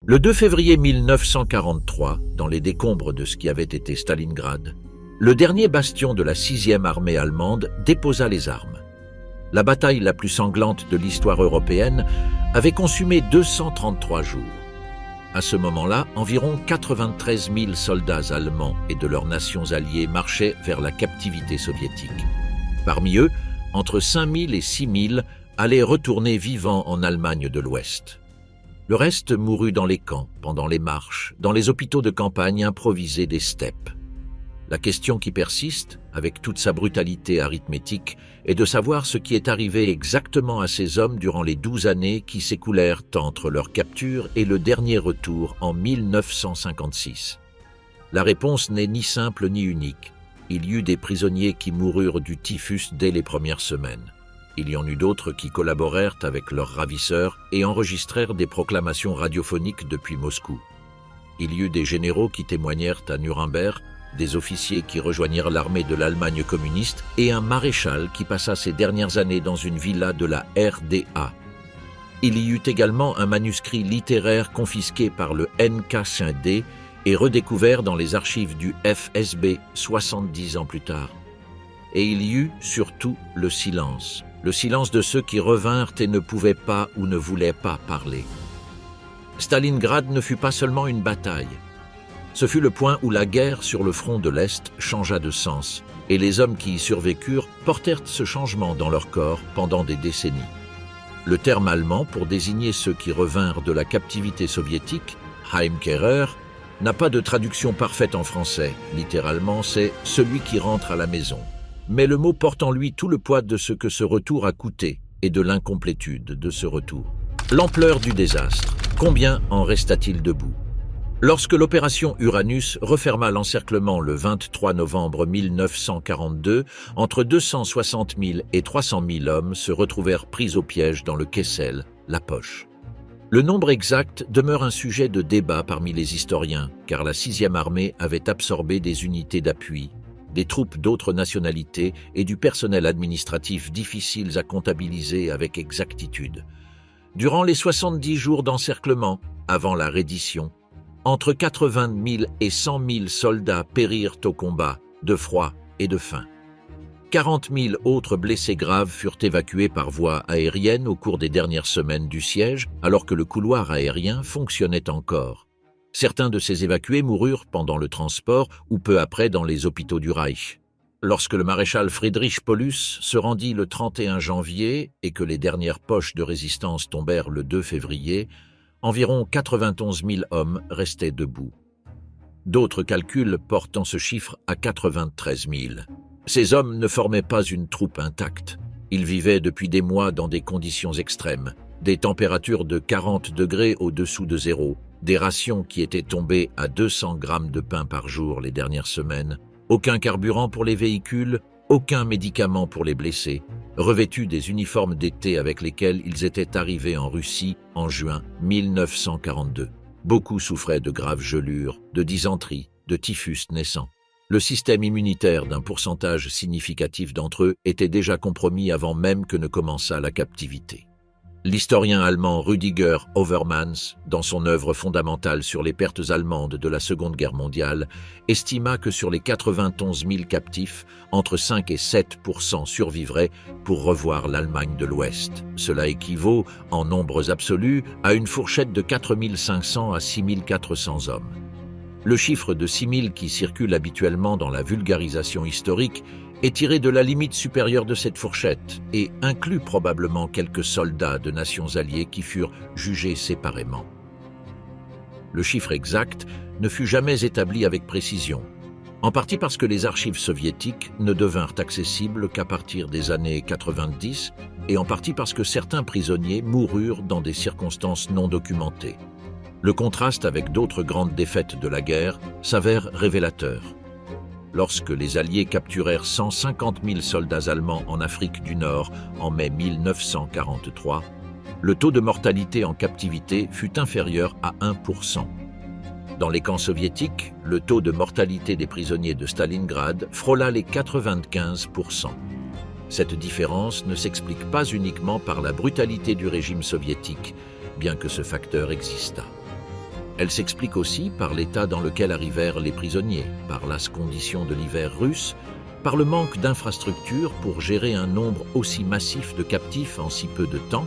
Le 2 février 1943, dans les décombres de ce qui avait été Stalingrad, le dernier bastion de la 6e armée allemande déposa les armes. La bataille la plus sanglante de l'histoire européenne avait consumé 233 jours. À ce moment-là, environ 93 000 soldats allemands et de leurs nations alliées marchaient vers la captivité soviétique. Parmi eux, entre 5 000 et 6 000 allaient retourner vivants en Allemagne de l'Ouest. Le reste mourut dans les camps, pendant les marches, dans les hôpitaux de campagne improvisés des steppes. La question qui persiste, avec toute sa brutalité arithmétique, est de savoir ce qui est arrivé exactement à ces hommes durant les 12 années qui s'écoulèrent entre leur capture et le dernier retour en 1956. La réponse n'est ni simple ni unique. Il y eut des prisonniers qui moururent du typhus dès les premières semaines. Il y en eut d'autres qui collaborèrent avec leurs ravisseurs et enregistrèrent des proclamations radiophoniques depuis Moscou. Il y eut des généraux qui témoignèrent à Nuremberg, des officiers qui rejoignirent l'armée de l'Allemagne communiste et un maréchal qui passa ses dernières années dans une villa de la RDA. Il y eut également un manuscrit littéraire confisqué par le NK5D et redécouvert dans les archives du FSB 70 ans plus tard. Et il y eut surtout le silence de ceux qui revinrent et ne pouvaient pas ou ne voulaient pas parler. Stalingrad ne fut pas seulement une bataille. Ce fut le point où la guerre sur le front de l'Est changea de sens, et les hommes qui y survécurent portèrent ce changement dans leur corps pendant des décennies. Le terme allemand pour désigner ceux qui revinrent de la captivité soviétique, Heimkehrer, n'a pas de traduction parfaite en français. Littéralement, c'est « celui qui rentre à la maison ». Mais le mot porte en lui tout le poids de ce que ce retour a coûté et de l'incomplétude de ce retour. L'ampleur du désastre. Combien en resta-t-il debout? Lorsque l'opération Uranus referma l'encerclement le 23 novembre 1942, entre 260 000 et 300 000 hommes se retrouvèrent pris au piège dans le Kessel, la poche. Le nombre exact demeure un sujet de débat parmi les historiens, car la 6e armée avait absorbé des unités d'appui, des troupes d'autres nationalités et du personnel administratif difficiles à comptabiliser avec exactitude. Durant les 70 jours d'encerclement, avant la reddition, entre 80 000 et 100 000 soldats périrent au combat, de froid et de faim. 40 000 autres blessés graves furent évacués par voie aérienne au cours des dernières semaines du siège, alors que le couloir aérien fonctionnait encore. Certains de ces évacués moururent pendant le transport ou peu après dans les hôpitaux du Reich. Lorsque le maréchal Friedrich Paulus se rendit le 31 janvier et que les dernières poches de résistance tombèrent le 2 février, environ 91 000 hommes restaient debout. D'autres calculs portant ce chiffre à 93 000. Ces hommes ne formaient pas une troupe intacte. Ils vivaient depuis des mois dans des conditions extrêmes, des températures de 40 degrés au-dessous de zéro, des rations qui étaient tombées à 200 grammes de pain par jour les dernières semaines, aucun carburant pour les véhicules, aucun médicament pour les blessés, revêtus des uniformes d'été avec lesquels ils étaient arrivés en Russie en juin 1942. Beaucoup souffraient de graves gelures, de dysenterie, de typhus naissant. Le système immunitaire d'un pourcentage significatif d'entre eux était déjà compromis avant même que ne commençât la captivité. L'historien allemand Rüdiger Overmans, dans son œuvre fondamentale sur les pertes allemandes de la Seconde Guerre mondiale, estima que sur les 91 000 captifs, entre 5 et 7% survivraient pour revoir l'Allemagne de l'Ouest. Cela équivaut, en nombres absolus, à une fourchette de 4 500 à 6 400 hommes. Le chiffre de 6 000 qui circule habituellement dans la vulgarisation historique est tiré de la limite supérieure de cette fourchette et inclut probablement quelques soldats de nations alliées qui furent jugés séparément. Le chiffre exact ne fut jamais établi avec précision, en partie parce que les archives soviétiques ne devinrent accessibles qu'à partir des années 90 et en partie parce que certains prisonniers moururent dans des circonstances non documentées. Le contraste avec d'autres grandes défaites de la guerre s'avère révélateur. Lorsque les Alliés capturèrent 150 000 soldats allemands en Afrique du Nord en mai 1943, le taux de mortalité en captivité fut inférieur à 1%. Dans les camps soviétiques, le taux de mortalité des prisonniers de Stalingrad frôla les 95%. Cette différence ne s'explique pas uniquement par la brutalité du régime soviétique, bien que ce facteur existât. Elle s'explique aussi par l'état dans lequel arrivèrent les prisonniers, par las conditions de l'hiver russe, par le manque d'infrastructures pour gérer un nombre aussi massif de captifs en si peu de temps,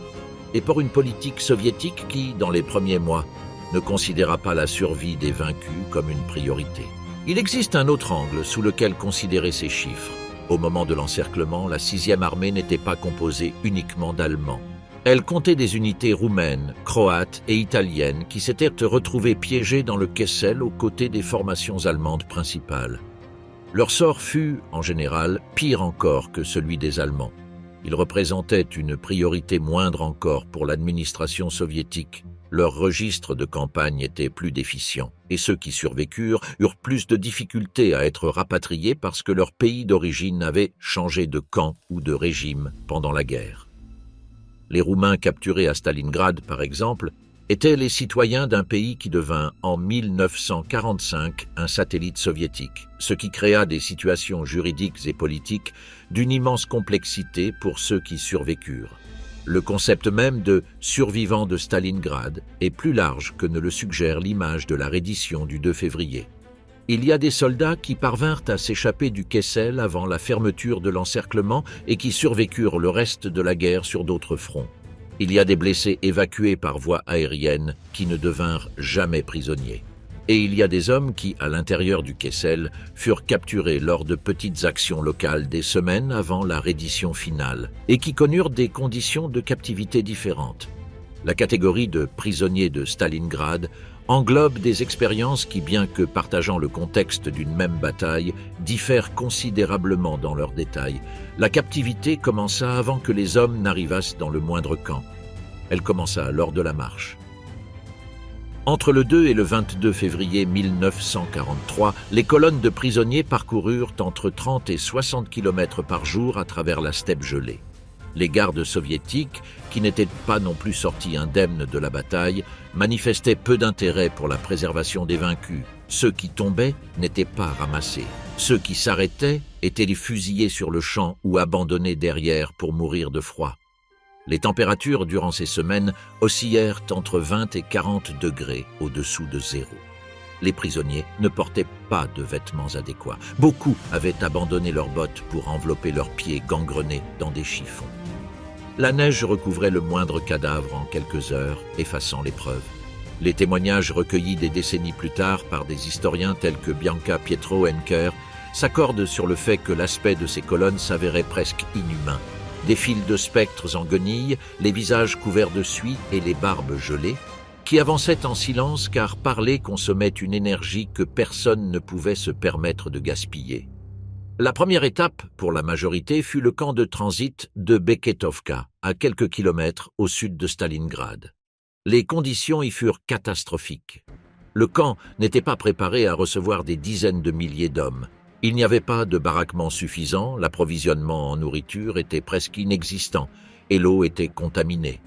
et par une politique soviétique qui, dans les premiers mois, ne considéra pas la survie des vaincus comme une priorité. Il existe un autre angle sous lequel considérer ces chiffres. Au moment de l'encerclement, la 6e armée n'était pas composée uniquement d'Allemands. Elle comptait des unités roumaines, croates et italiennes qui s'étaient retrouvées piégées dans le Kessel aux côtés des formations allemandes principales. Leur sort fut, en général, pire encore que celui des Allemands. Ils représentaient une priorité moindre encore pour l'administration soviétique. Leur registre de campagne était plus déficient, et ceux qui survécurent eurent plus de difficultés à être rapatriés parce que leur pays d'origine avait changé de camp ou de régime pendant la guerre. Les Roumains capturés à Stalingrad, par exemple, étaient les citoyens d'un pays qui devint en 1945 un satellite soviétique, ce qui créa des situations juridiques et politiques d'une immense complexité pour ceux qui survécurent. Le concept même de « survivant de Stalingrad » est plus large que ne le suggère l'image de la reddition du 2 février. Il y a des soldats qui parvinrent à s'échapper du Kessel avant la fermeture de l'encerclement et qui survécurent le reste de la guerre sur d'autres fronts. Il y a des blessés évacués par voie aérienne qui ne devinrent jamais prisonniers. Et il y a des hommes qui, à l'intérieur du Kessel, furent capturés lors de petites actions locales des semaines avant la reddition finale et qui connurent des conditions de captivité différentes. La catégorie de prisonniers de Stalingrad englobe des expériences qui, bien que partageant le contexte d'une même bataille, diffèrent considérablement dans leurs détails. La captivité commença avant que les hommes n'arrivassent dans le moindre camp. Elle commença lors de la marche. Entre le 2 et le 22 février 1943, les colonnes de prisonniers parcoururent entre 30 et 60 km par jour à travers la steppe gelée. Les gardes soviétiques, qui n'étaient pas non plus sortis indemnes de la bataille, manifestaient peu d'intérêt pour la préservation des vaincus. Ceux qui tombaient n'étaient pas ramassés. Ceux qui s'arrêtaient étaient les fusillés sur le champ ou abandonnés derrière pour mourir de froid. Les températures durant ces semaines oscillèrent entre 20 et 40 degrés au-dessous de zéro. Les prisonniers ne portaient pas de vêtements adéquats. Beaucoup avaient abandonné leurs bottes pour envelopper leurs pieds gangrenés dans des chiffons. La neige recouvrait le moindre cadavre en quelques heures, effaçant les preuves. Les témoignages recueillis des décennies plus tard par des historiens tels que Bianca Pietro-Henker s'accordent sur le fait que l'aspect de ces colonnes s'avérait presque inhumain. Des files de spectres en guenilles, les visages couverts de suie et les barbes gelées, qui avançaient en silence car parler consommait une énergie que personne ne pouvait se permettre de gaspiller. La première étape, pour la majorité, fut le camp de transit de Beketovka, à quelques kilomètres au sud de Stalingrad. Les conditions y furent catastrophiques. Le camp n'était pas préparé à recevoir des dizaines de milliers d'hommes. Il n'y avait pas de baraquement suffisant, l'approvisionnement en nourriture était presque inexistant et l'eau était contaminée.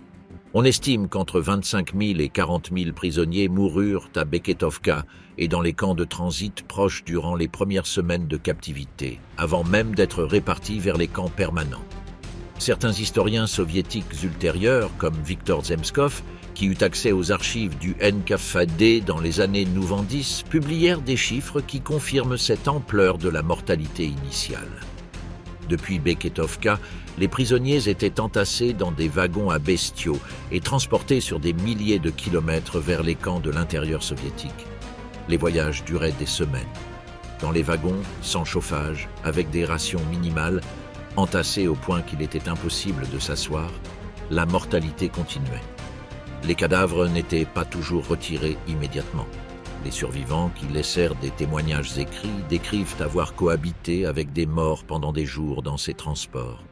On estime qu'entre 25 000 et 40 000 prisonniers moururent à Beketovka et dans les camps de transit proches durant les premières semaines de captivité, avant même d'être répartis vers les camps permanents. Certains historiens soviétiques ultérieurs, comme Viktor Zemskov, qui eut accès aux archives du NKVD dans les années 90, publièrent des chiffres qui confirment cette ampleur de la mortalité initiale. Depuis Beketovka, les prisonniers étaient entassés dans des wagons à bestiaux et transportés sur des milliers de kilomètres vers les camps de l'intérieur soviétique. Les voyages duraient des semaines. Dans les wagons, sans chauffage, avec des rations minimales, entassés au point qu'il était impossible de s'asseoir, la mortalité continuait. Les cadavres n'étaient pas toujours retirés immédiatement. Les survivants qui laissèrent des témoignages écrits décrivent avoir cohabité avec des morts pendant des jours dans ces transports.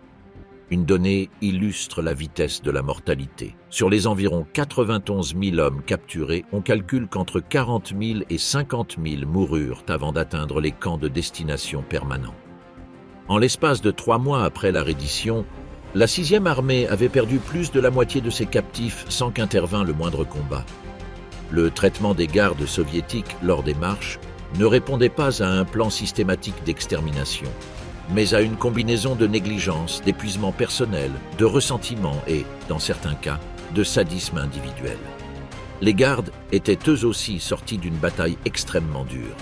Une donnée illustre la vitesse de la mortalité. Sur les environ 91 000 hommes capturés, on calcule qu'entre 40 000 et 50 000 moururent avant d'atteindre les camps de destination permanents. En l'espace de 3 mois après la reddition, la 6e armée avait perdu plus de la moitié de ses captifs sans qu'intervînt le moindre combat. Le traitement des gardes soviétiques lors des marches ne répondait pas à un plan systématique d'extermination, mais à une combinaison de négligence, d'épuisement personnel, de ressentiment et, dans certains cas, de sadisme individuel. Les gardes étaient eux aussi sortis d'une bataille extrêmement dure.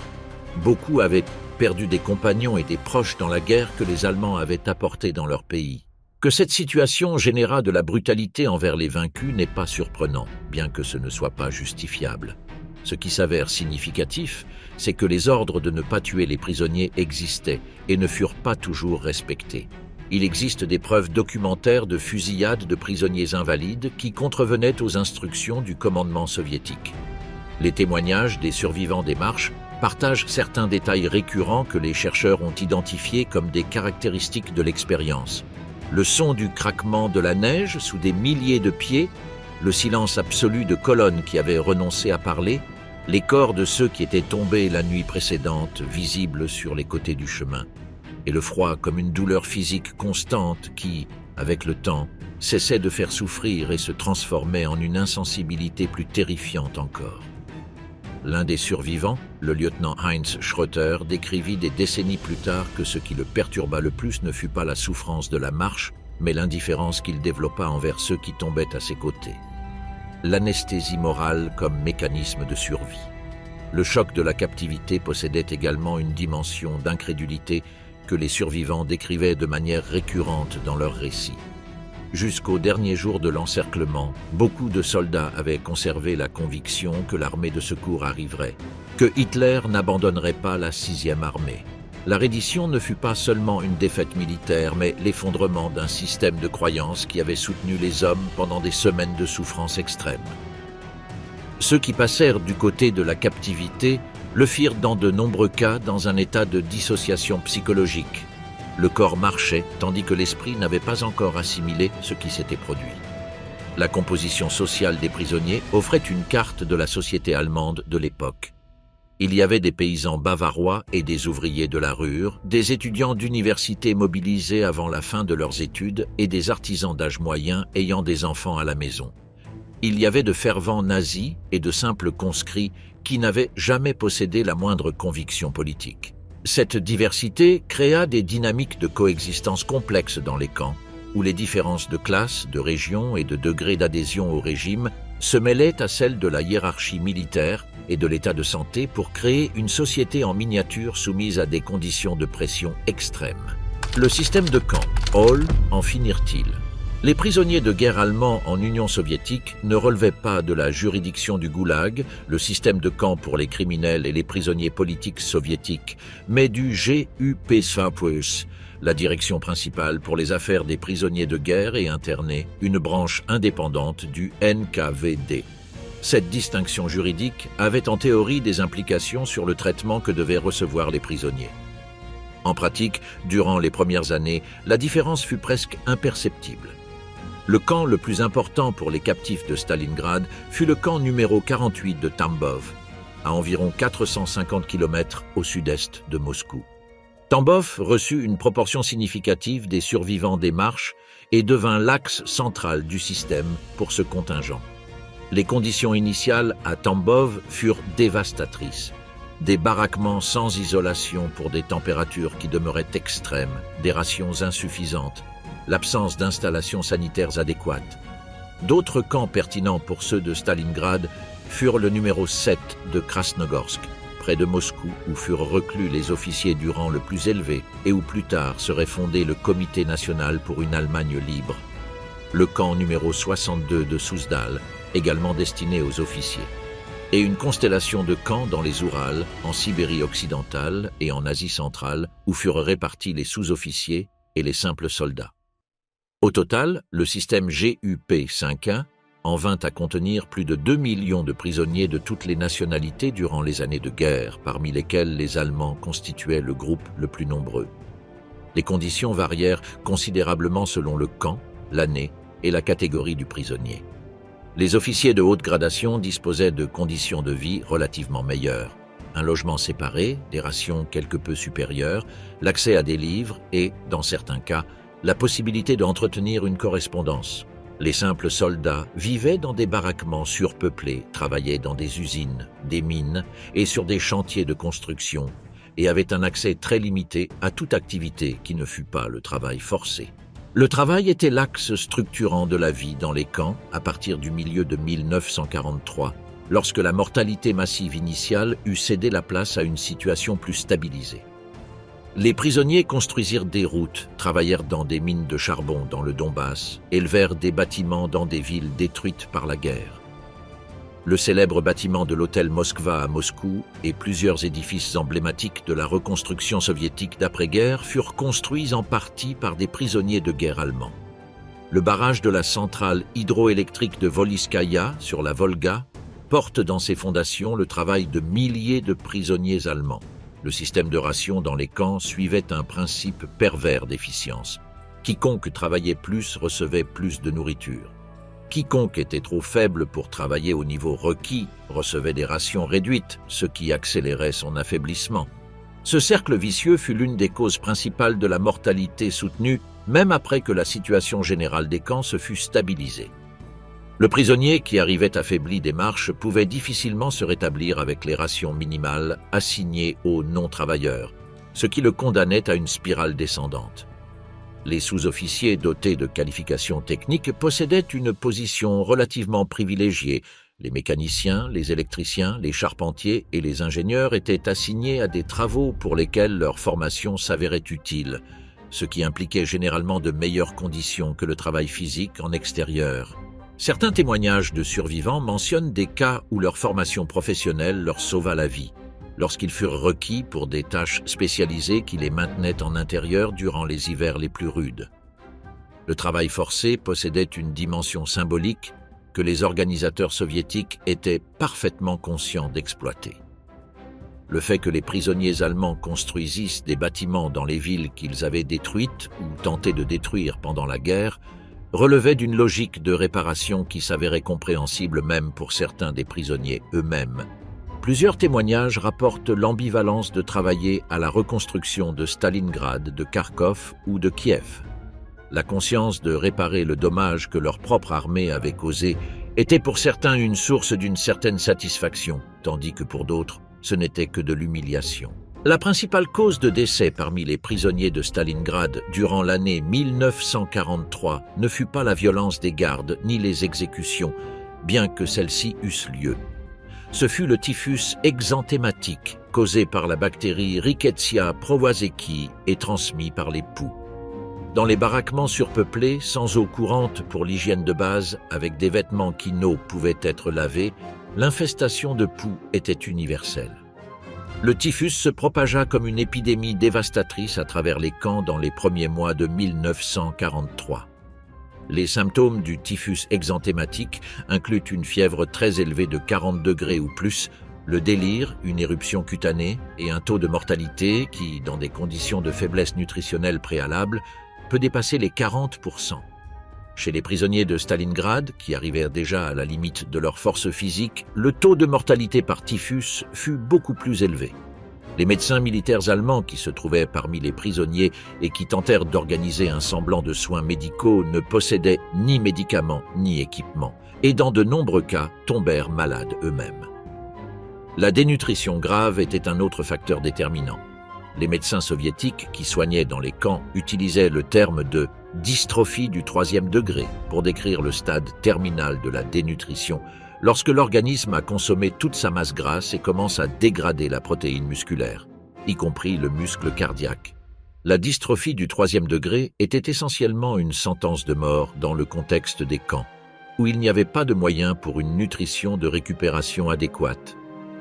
Beaucoup avaient perdu des compagnons et des proches dans la guerre que les Allemands avaient apportés dans leur pays. Que cette situation générât de la brutalité envers les vaincus n'est pas surprenant, bien que ce ne soit pas justifiable. Ce qui s'avère significatif, c'est que les ordres de ne pas tuer les prisonniers existaient et ne furent pas toujours respectés. Il existe des preuves documentaires de fusillades de prisonniers invalides qui contrevenaient aux instructions du commandement soviétique. Les témoignages des survivants des marches partagent certains détails récurrents que les chercheurs ont identifiés comme des caractéristiques de l'expérience. Le son du craquement de la neige sous des milliers de pieds, le silence absolu de colonnes qui avaient renoncé à parler, les corps de ceux qui étaient tombés la nuit précédente visibles sur les côtés du chemin, et le froid comme une douleur physique constante qui, avec le temps, cessait de faire souffrir et se transformait en une insensibilité plus terrifiante encore. L'un des survivants, le lieutenant Heinz Schröter, décrivit des décennies plus tard que ce qui le perturba le plus ne fut pas la souffrance de la marche, mais l'indifférence qu'il développa envers ceux qui tombaient à ses côtés. L'anesthésie morale comme mécanisme de survie. Le choc de la captivité possédait également une dimension d'incrédulité que les survivants décrivaient de manière récurrente dans leurs récits. Jusqu'au dernier jour de l'encerclement, beaucoup de soldats avaient conservé la conviction que l'armée de secours arriverait, que Hitler n'abandonnerait pas la 6e armée. La reddition ne fut pas seulement une défaite militaire, mais l'effondrement d'un système de croyances qui avait soutenu les hommes pendant des semaines de souffrance extrême. Ceux qui passèrent du côté de la captivité le firent dans de nombreux cas dans un état de dissociation psychologique. Le corps marchait, tandis que l'esprit n'avait pas encore assimilé ce qui s'était produit. La composition sociale des prisonniers offrait une carte de la société allemande de l'époque. Il y avait des paysans bavarois et des ouvriers de la Ruhr, des étudiants d'université mobilisés avant la fin de leurs études et des artisans d'âge moyen ayant des enfants à la maison. Il y avait de fervents nazis et de simples conscrits qui n'avaient jamais possédé la moindre conviction politique. Cette diversité créa des dynamiques de coexistence complexes dans les camps, où les différences de classe, de région et de degré d'adhésion au régime se mêlaient à celles de la hiérarchie militaire et de l'état de santé pour créer une société en miniature soumise à des conditions de pression extrêmes. Le système de camp, Hall, en finirent-ils? Les prisonniers de guerre allemands en Union soviétique ne relevaient pas de la juridiction du Goulag, le système de camp pour les criminels et les prisonniers politiques soviétiques, mais du GUP-25+, la direction principale pour les affaires des prisonniers de guerre et internés, une branche indépendante du NKVD. Cette distinction juridique avait en théorie des implications sur le traitement que devaient recevoir les prisonniers. En pratique, durant les premières années, la différence fut presque imperceptible. Le camp le plus important pour les captifs de Stalingrad fut le camp numéro 48 de Tambov, à environ 450 km au sud-est de Moscou. Tambov reçut une proportion significative des survivants des marches et devint l'axe central du système pour ce contingent. Les conditions initiales à Tambov furent dévastatrices. Des baraquements sans isolation pour des températures qui demeuraient extrêmes, des rations insuffisantes, l'absence d'installations sanitaires adéquates. D'autres camps pertinents pour ceux de Stalingrad furent le numéro 7 de Krasnogorsk, près de Moscou, où furent reclus les officiers du rang le plus élevé et où plus tard serait fondé le Comité national pour une Allemagne libre. Le camp numéro 62 de Souzdal, également destiné aux officiers. Et une constellation de camps dans les Ourals, en Sibérie occidentale et en Asie centrale, où furent répartis les sous-officiers et les simples soldats. Au total, le système GUP-51 en vint à contenir plus de 2 millions de prisonniers de toutes les nationalités durant les années de guerre, parmi lesquels les Allemands constituaient le groupe le plus nombreux. Les conditions varièrent considérablement selon le camp, l'année et la catégorie du prisonnier. Les officiers de haute gradation disposaient de conditions de vie relativement meilleures. Un logement séparé, des rations quelque peu supérieures, l'accès à des livres et, dans certains cas, la possibilité d'entretenir une correspondance. Les simples soldats vivaient dans des baraquements surpeuplés, travaillaient dans des usines, des mines et sur des chantiers de construction et avaient un accès très limité à toute activité qui ne fût pas le travail forcé. Le travail était l'axe structurant de la vie dans les camps à partir du milieu de 1943 lorsque la mortalité massive initiale eut cédé la place à une situation plus stabilisée. Les prisonniers construisirent des routes, travaillèrent dans des mines de charbon dans le Donbass, élevèrent des bâtiments dans des villes détruites par la guerre. Le célèbre bâtiment de l'hôtel Moskva à Moscou et plusieurs édifices emblématiques de la reconstruction soviétique d'après-guerre furent construits en partie par des prisonniers de guerre allemands. Le barrage de la centrale hydroélectrique de Voliskaya, sur la Volga, porte dans ses fondations le travail de milliers de prisonniers allemands. Le système de ration dans les camps suivait un principe pervers d'efficience. Quiconque travaillait plus recevait plus de nourriture. Quiconque était trop faible pour travailler au niveau requis recevait des rations réduites, ce qui accélérait son affaiblissement. Ce cercle vicieux fut l'une des causes principales de la mortalité soutenue, même après que la situation générale des camps se fût stabilisée. Le prisonnier qui arrivait affaibli des marches pouvait difficilement se rétablir avec les rations minimales assignées aux non-travailleurs, ce qui le condamnait à une spirale descendante. Les sous-officiers dotés de qualifications techniques possédaient une position relativement privilégiée. Les mécaniciens, les électriciens, les charpentiers et les ingénieurs étaient assignés à des travaux pour lesquels leur formation s'avérait utile, ce qui impliquait généralement de meilleures conditions que le travail physique en extérieur. Certains témoignages de survivants mentionnent des cas où leur formation professionnelle leur sauva la vie, lorsqu'ils furent requis pour des tâches spécialisées qui les maintenaient en intérieur durant les hivers les plus rudes. Le travail forcé possédait une dimension symbolique que les organisateurs soviétiques étaient parfaitement conscients d'exploiter. Le fait que les prisonniers allemands construisissent des bâtiments dans les villes qu'ils avaient détruites ou tenté de détruire pendant la guerre relevait d'une logique de réparation qui s'avérait compréhensible même pour certains des prisonniers eux-mêmes. Plusieurs témoignages rapportent l'ambivalence de travailler à la reconstruction de Stalingrad, de Kharkov ou de Kiev. La conscience de réparer le dommage que leur propre armée avait causé était pour certains une source d'une certaine satisfaction, tandis que pour d'autres, ce n'était que de l'humiliation. La principale cause de décès parmi les prisonniers de Stalingrad durant l'année 1943 ne fut pas la violence des gardes ni les exécutions, bien que celles-ci eussent lieu. Ce fut le typhus exanthématique, causé par la bactérie Rickettsia prowazekii et transmis par les poux. Dans les baraquements surpeuplés, sans eau courante pour l'hygiène de base, avec des vêtements qui n'eau pouvaient être lavés, l'infestation de poux était universelle. Le typhus se propagea comme une épidémie dévastatrice à travers les camps dans les premiers mois de 1943. Les symptômes du typhus exanthématique incluent une fièvre très élevée de 40 degrés ou plus, le délire, une éruption cutanée et un taux de mortalité qui, dans des conditions de faiblesse nutritionnelle préalables, peut dépasser les 40%. Chez les prisonniers de Stalingrad, qui arrivèrent déjà à la limite de leur force physique, le taux de mortalité par typhus fut beaucoup plus élevé. Les médecins militaires allemands qui se trouvaient parmi les prisonniers et qui tentèrent d'organiser un semblant de soins médicaux ne possédaient ni médicaments ni équipements, et dans de nombreux cas tombèrent malades eux-mêmes. La dénutrition grave était un autre facteur déterminant. Les médecins soviétiques qui soignaient dans les camps utilisaient le terme de dystrophie du 3e degré pour décrire le stade terminal de la dénutrition, lorsque l'organisme a consommé toute sa masse grasse et commence à dégrader la protéine musculaire, y compris le muscle cardiaque. La dystrophie du 3e degré était essentiellement une sentence de mort dans le contexte des camps, où il n'y avait pas de moyens pour une nutrition de récupération adéquate.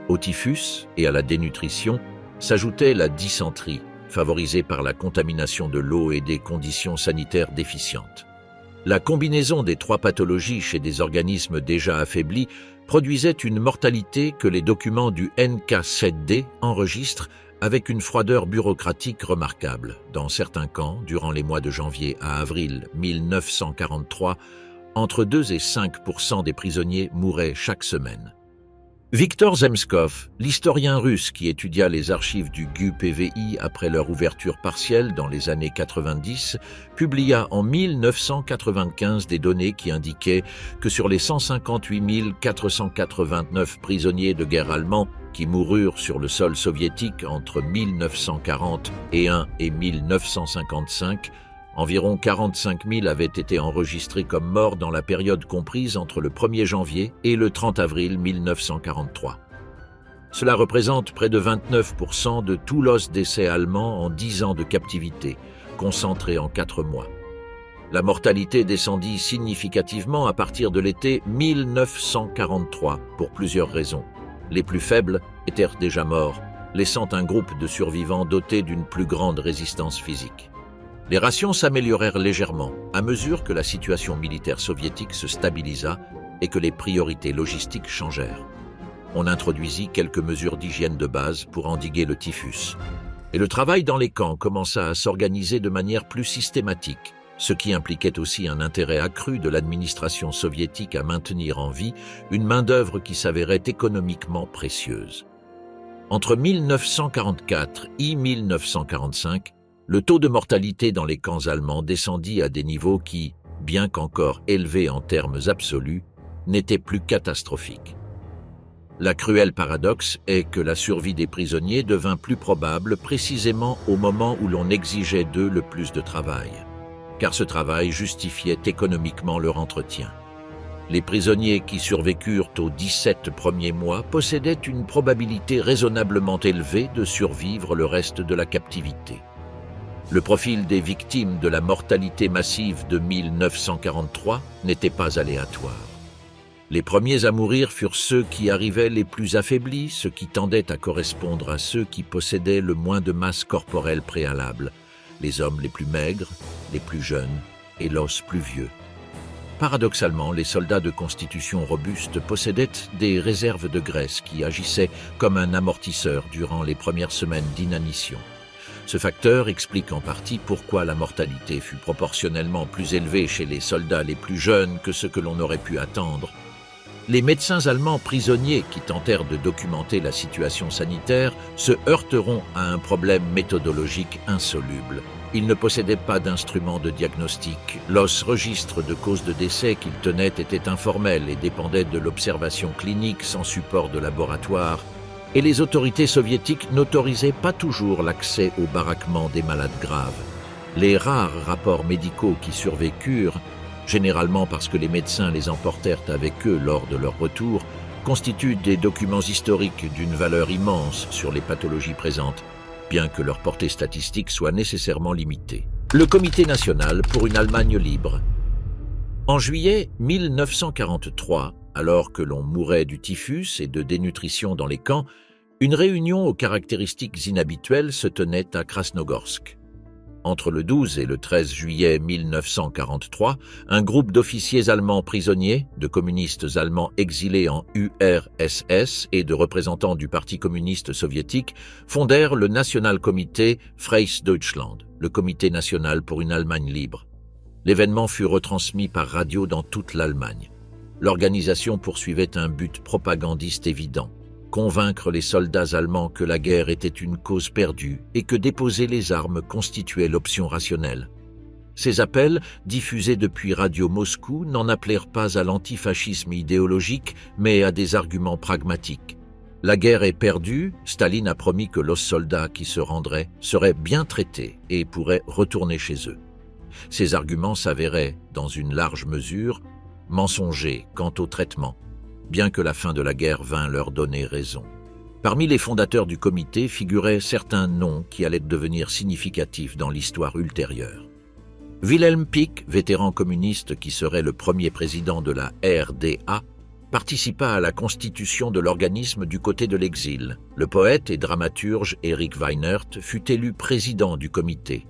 Au typhus et à la dénutrition s'ajoutait la dysenterie, favorisée par la contamination de l'eau et des conditions sanitaires déficientes. La combinaison des trois pathologies chez des organismes déjà affaiblis produisait une mortalité que les documents du NK7D enregistrent avec une froideur bureaucratique remarquable. Dans certains camps, durant les mois de janvier à avril 1943, entre 2 et 5% des prisonniers mouraient chaque semaine. Viktor Zemskov, l'historien russe qui étudia les archives du GUPVI après leur ouverture partielle dans les années 90, publia en 1995 des données qui indiquaient que sur les 158 489 prisonniers de guerre allemands qui moururent sur le sol soviétique entre 1941 et 1955, Environ 45 000 avaient été enregistrés comme morts dans la période comprise entre le 1er janvier et le 30 avril 1943. Cela représente près de 29% de tout l'os décès allemand en 10 ans de captivité, concentré en 4 mois. La mortalité descendit significativement à partir de l'été 1943 pour plusieurs raisons. Les plus faibles étaient déjà morts, laissant un groupe de survivants doté d'une plus grande résistance physique. Les rations s'améliorèrent légèrement à mesure que la situation militaire soviétique se stabilisa et que les priorités logistiques changèrent. On introduisit quelques mesures d'hygiène de base pour endiguer le typhus. Et le travail dans les camps commença à s'organiser de manière plus systématique, ce qui impliquait aussi un intérêt accru de l'administration soviétique à maintenir en vie une main-d'œuvre qui s'avérait économiquement précieuse. Entre 1944 et 1945, le taux de mortalité dans les camps allemands descendit à des niveaux qui, bien qu'encore élevés en termes absolus, n'étaient plus catastrophiques. La cruelle paradoxe est que la survie des prisonniers devint plus probable précisément au moment où l'on exigeait d'eux le plus de travail, car ce travail justifiait économiquement leur entretien. Les prisonniers qui survécurent aux 17 premiers mois possédaient une probabilité raisonnablement élevée de survivre le reste de la captivité. Le profil des victimes de la mortalité massive de 1943 n'était pas aléatoire. Les premiers à mourir furent ceux qui arrivaient les plus affaiblis, ce qui tendait à correspondre à ceux qui possédaient le moins de masse corporelle préalable, les hommes les plus maigres, les plus jeunes et l'os plus vieux. Paradoxalement, les soldats de constitution robuste possédaient des réserves de graisse qui agissaient comme un amortisseur durant les premières semaines d'inanition. Ce facteur explique en partie pourquoi la mortalité fut proportionnellement plus élevée chez les soldats les plus jeunes que ce que l'on aurait pu attendre. Les médecins allemands prisonniers qui tentèrent de documenter la situation sanitaire se heurteront à un problème méthodologique insoluble. Ils ne possédaient pas d'instruments de diagnostic. L'os registre de cause de décès qu'ils tenaient était informel et dépendait de l'observation clinique sans support de laboratoire. Et les autorités soviétiques n'autorisaient pas toujours l'accès au baraquement des malades graves. Les rares rapports médicaux qui survécurent, généralement parce que les médecins les emportèrent avec eux lors de leur retour, constituent des documents historiques d'une valeur immense sur les pathologies présentes, bien que leur portée statistique soit nécessairement limitée. Le Comité national pour une Allemagne libre. En juillet 1943, alors que l'on mourait du typhus et de dénutrition dans les camps, une réunion aux caractéristiques inhabituelles se tenait à Krasnogorsk. Entre le 12 et le 13 juillet 1943, un groupe d'officiers allemands prisonniers, de communistes allemands exilés en URSS et de représentants du Parti communiste soviétique fondèrent le Nationalkomitee Freies Deutschland, le Comité national pour une Allemagne libre. L'événement fut retransmis par radio dans toute l'Allemagne. L'organisation poursuivait un but propagandiste évident: convaincre les soldats allemands que la guerre était une cause perdue et que déposer les armes constituait l'option rationnelle. Ces appels, diffusés depuis Radio Moscou, n'en appelèrent pas à l'antifascisme idéologique, mais à des arguments pragmatiques. La guerre est perdue, Staline a promis que les soldats qui se rendraient seraient bien traités et pourraient retourner chez eux. Ces arguments s'avéraient, dans une large mesure, mensongers quant au traitement, bien que la fin de la guerre vint leur donner raison. Parmi les fondateurs du comité figuraient certains noms qui allaient devenir significatifs dans l'histoire ultérieure. Wilhelm Pieck, vétéran communiste qui serait le premier président de la RDA, participa à la constitution de l'organisme du côté de l'exil. Le poète et dramaturge Erich Weinert fut élu président du comité.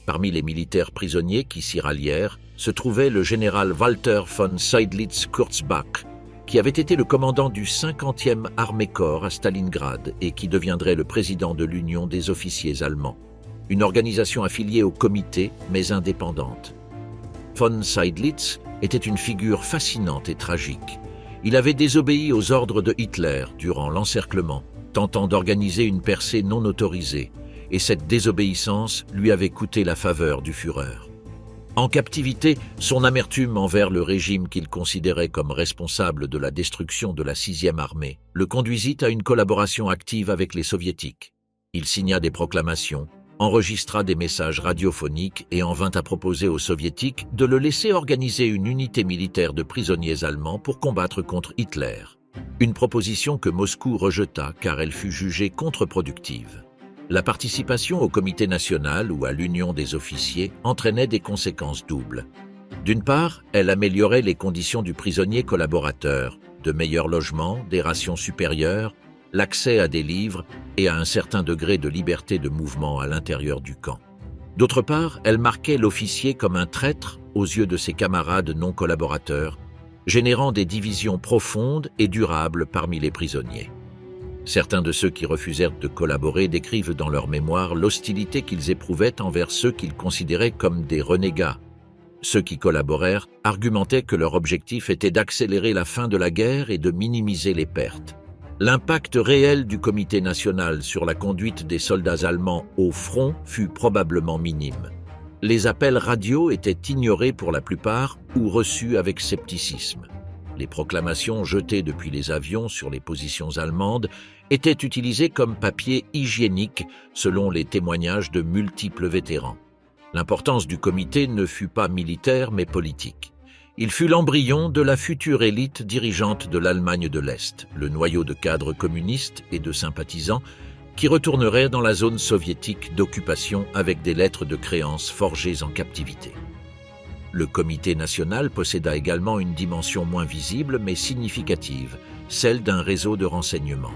Parmi les militaires prisonniers qui s'y rallièrent se trouvait le général Walter von Seydlitz-Kurzbach, qui avait été le commandant du 50e Armée-Corps à Stalingrad et qui deviendrait le président de l'Union des officiers allemands, une organisation affiliée au comité mais indépendante. Von Seydlitz était une figure fascinante et tragique. Il avait désobéi aux ordres de Hitler durant l'encerclement, tentant d'organiser une percée non autorisée, et cette désobéissance lui avait coûté la faveur du Führer. En captivité, son amertume envers le régime qu'il considérait comme responsable de la destruction de la 6e armée le conduisit à une collaboration active avec les soviétiques. Il signa des proclamations, enregistra des messages radiophoniques et en vint à proposer aux Soviétiques de le laisser organiser une unité militaire de prisonniers allemands pour combattre contre Hitler. Une proposition que Moscou rejeta car elle fut jugée contre-productive. La participation au comité national ou à l'union des officiers entraînait des conséquences doubles. D'une part, elle améliorait les conditions du prisonnier collaborateur, de meilleurs logements, des rations supérieures, l'accès à des livres et à un certain degré de liberté de mouvement à l'intérieur du camp. D'autre part, elle marquait l'officier comme un traître aux yeux de ses camarades non collaborateurs, générant des divisions profondes et durables parmi les prisonniers. Certains de ceux qui refusèrent de collaborer décrivent dans leurs mémoires l'hostilité qu'ils éprouvaient envers ceux qu'ils considéraient comme des renégats. Ceux qui collaborèrent argumentaient que leur objectif était d'accélérer la fin de la guerre et de minimiser les pertes. L'impact réel du comité national sur la conduite des soldats allemands au front fut probablement minime. Les appels radio étaient ignorés pour la plupart ou reçus avec scepticisme. Les proclamations jetées depuis les avions sur les positions allemandes étaient utilisées comme papier hygiénique selon les témoignages de multiples vétérans. L'importance du comité ne fut pas militaire mais politique. Il fut l'embryon de la future élite dirigeante de l'Allemagne de l'Est, le noyau de cadres communistes et de sympathisants qui retourneraient dans la zone soviétique d'occupation avec des lettres de créance forgées en captivité. Le comité national posséda également une dimension moins visible mais significative, celle d'un réseau de renseignement.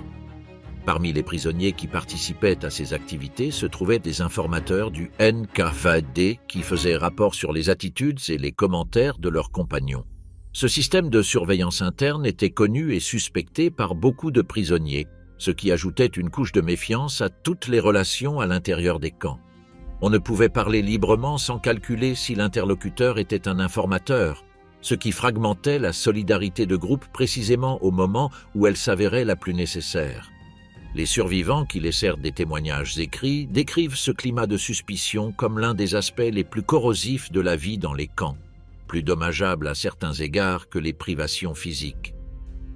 Parmi les prisonniers qui participaient à ces activités se trouvaient des informateurs du NKVD qui faisaient rapport sur les attitudes et les commentaires de leurs compagnons. Ce système de surveillance interne était connu et suspecté par beaucoup de prisonniers, ce qui ajoutait une couche de méfiance à toutes les relations à l'intérieur des camps. On ne pouvait parler librement sans calculer si l'interlocuteur était un informateur, ce qui fragmentait la solidarité de groupe précisément au moment où elle s'avérait la plus nécessaire. Les survivants qui laissèrent des témoignages écrits décrivent ce climat de suspicion comme l'un des aspects les plus corrosifs de la vie dans les camps, plus dommageable à certains égards que les privations physiques.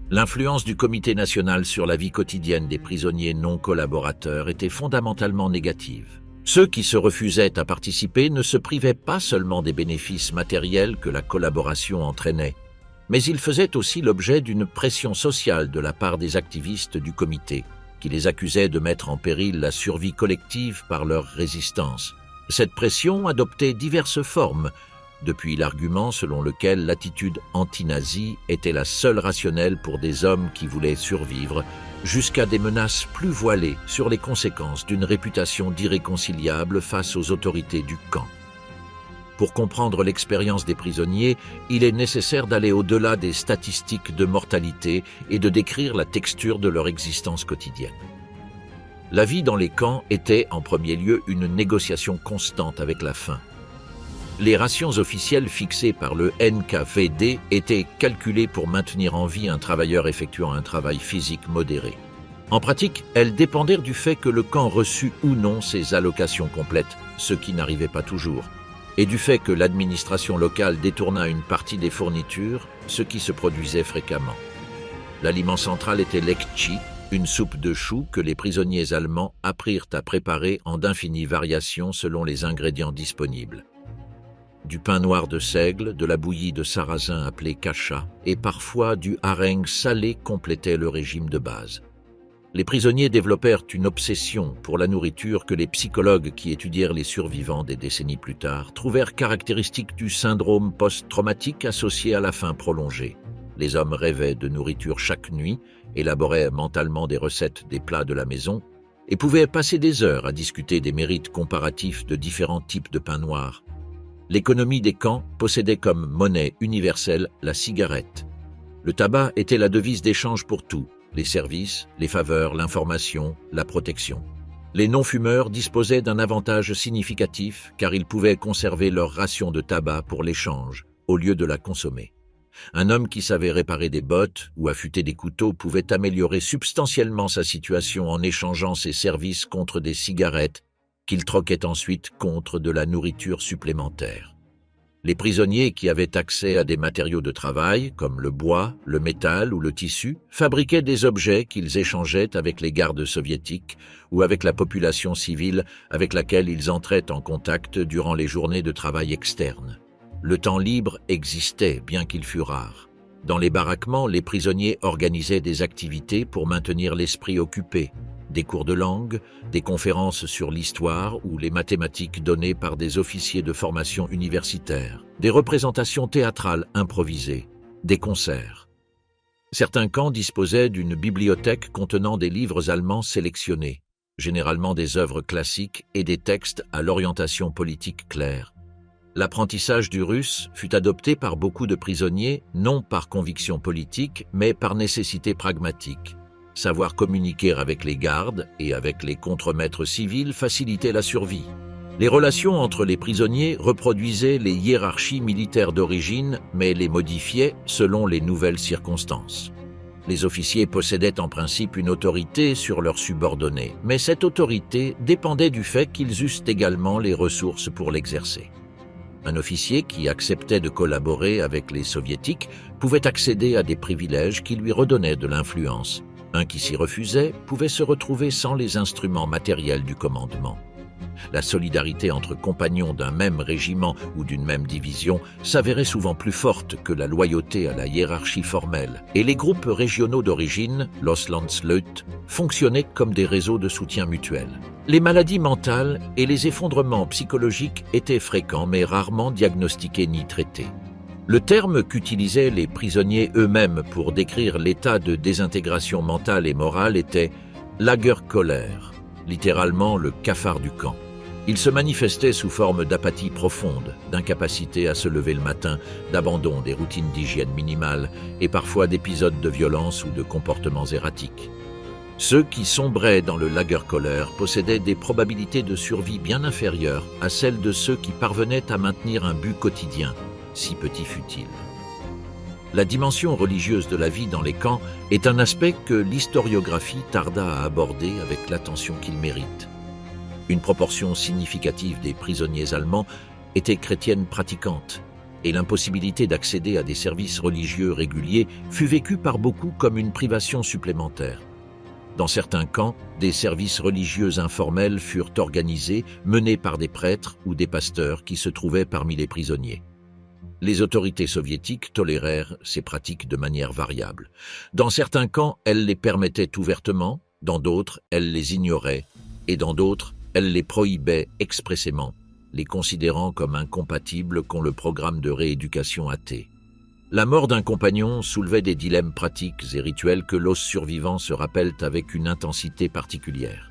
L'influence du comité national sur la vie quotidienne des prisonniers non collaborateurs était fondamentalement négative. Ceux qui se refusaient à participer ne se privaient pas seulement des bénéfices matériels que la collaboration entraînait, mais ils faisaient aussi l'objet d'une pression sociale de la part des activistes du comité, qui les accusaient de mettre en péril la survie collective par leur résistance. Cette pression adoptait diverses formes, depuis l'argument selon lequel l'attitude anti-nazie était la seule rationnelle pour des hommes qui voulaient survivre, jusqu'à des menaces plus voilées sur les conséquences d'une réputation d'irréconciliable face aux autorités du camp. Pour comprendre l'expérience des prisonniers, il est nécessaire d'aller au-delà des statistiques de mortalité et de décrire la texture de leur existence quotidienne. La vie dans les camps était, en premier lieu, une négociation constante avec la faim. Les rations officielles fixées par le NKVD étaient calculées pour maintenir en vie un travailleur effectuant un travail physique modéré. En pratique, elles dépendaient du fait que le camp reçût ou non ses allocations complètes, ce qui n'arrivait pas toujours, et du fait que l'administration locale détourna une partie des fournitures, ce qui se produisait fréquemment. L'aliment central était l'ekchi, une soupe de choux que les prisonniers allemands apprirent à préparer en d'infinies variations selon les ingrédients disponibles. Du pain noir de seigle, de la bouillie de sarrasin appelée kasha, et parfois du hareng salé complétaient le régime de base. Les prisonniers développèrent une obsession pour la nourriture que les psychologues qui étudièrent les survivants des décennies plus tard trouvèrent caractéristique du syndrome post-traumatique associé à la faim prolongée. Les hommes rêvaient de nourriture chaque nuit, élaboraient mentalement des recettes des plats de la maison et pouvaient passer des heures à discuter des mérites comparatifs de différents types de pain noir. L'économie des camps possédait comme monnaie universelle la cigarette. Le tabac était la devise d'échange pour tout, les services, les faveurs, l'information, la protection. Les non-fumeurs disposaient d'un avantage significatif car ils pouvaient conserver leur ration de tabac pour l'échange, au lieu de la consommer. Un homme qui savait réparer des bottes ou affûter des couteaux pouvait améliorer substantiellement sa situation en échangeant ses services contre des cigarettes qu'il troquait ensuite contre de la nourriture supplémentaire. Les prisonniers qui avaient accès à des matériaux de travail, comme le bois, le métal ou le tissu, fabriquaient des objets qu'ils échangeaient avec les gardes soviétiques ou avec la population civile avec laquelle ils entraient en contact durant les journées de travail externes. Le temps libre existait, bien qu'il fût rare. Dans les baraquements, les prisonniers organisaient des activités pour maintenir l'esprit occupé, des cours de langue, des conférences sur l'histoire ou les mathématiques données par des officiers de formation universitaire, des représentations théâtrales improvisées, des concerts. Certains camps disposaient d'une bibliothèque contenant des livres allemands sélectionnés, généralement des œuvres classiques et des textes à l'orientation politique claire. L'apprentissage du russe fut adopté par beaucoup de prisonniers, non par conviction politique, mais par nécessité pragmatique. Savoir communiquer avec les gardes et avec les contremaîtres civils facilitait la survie. Les relations entre les prisonniers reproduisaient les hiérarchies militaires d'origine, mais les modifiaient selon les nouvelles circonstances. Les officiers possédaient en principe une autorité sur leurs subordonnés, mais cette autorité dépendait du fait qu'ils eussent également les ressources pour l'exercer. Un officier qui acceptait de collaborer avec les soviétiques pouvait accéder à des privilèges qui lui redonnaient de l'influence. Un qui s'y refusait pouvait se retrouver sans les instruments matériels du commandement. La solidarité entre compagnons d'un même régiment ou d'une même division s'avérait souvent plus forte que la loyauté à la hiérarchie formelle, et les groupes régionaux d'origine, Loslandsleute, fonctionnaient comme des réseaux de soutien mutuel. Les maladies mentales et les effondrements psychologiques étaient fréquents mais rarement diagnostiqués ni traités. Le terme qu'utilisaient les prisonniers eux-mêmes pour décrire l'état de désintégration mentale et morale était « Lagerkoller », littéralement le cafard du camp. Il se manifestait sous forme d'apathie profonde, d'incapacité à se lever le matin, d'abandon des routines d'hygiène minimales et parfois d'épisodes de violence ou de comportements erratiques. Ceux qui sombraient dans le Lagerkoller possédaient des probabilités de survie bien inférieures à celles de ceux qui parvenaient à maintenir un but quotidien, si petit fût-il. La dimension religieuse de la vie dans les camps est un aspect que l'historiographie tarda à aborder avec l'attention qu'il mérite. Une proportion significative des prisonniers allemands étaient chrétiennes pratiquantes, et l'impossibilité d'accéder à des services religieux réguliers fut vécue par beaucoup comme une privation supplémentaire. Dans certains camps, des services religieux informels furent organisés, menés par des prêtres ou des pasteurs qui se trouvaient parmi les prisonniers. Les autorités soviétiques tolérèrent ces pratiques de manière variable. Dans certains camps, elles les permettaient ouvertement, dans d'autres, elles les ignoraient, et dans d'autres, elles les prohibaient expressément, les considérant comme incompatibles con le programme de rééducation athée. La mort d'un compagnon soulevait des dilemmes pratiques et rituels que l'os survivant se rappellent avec une intensité particulière.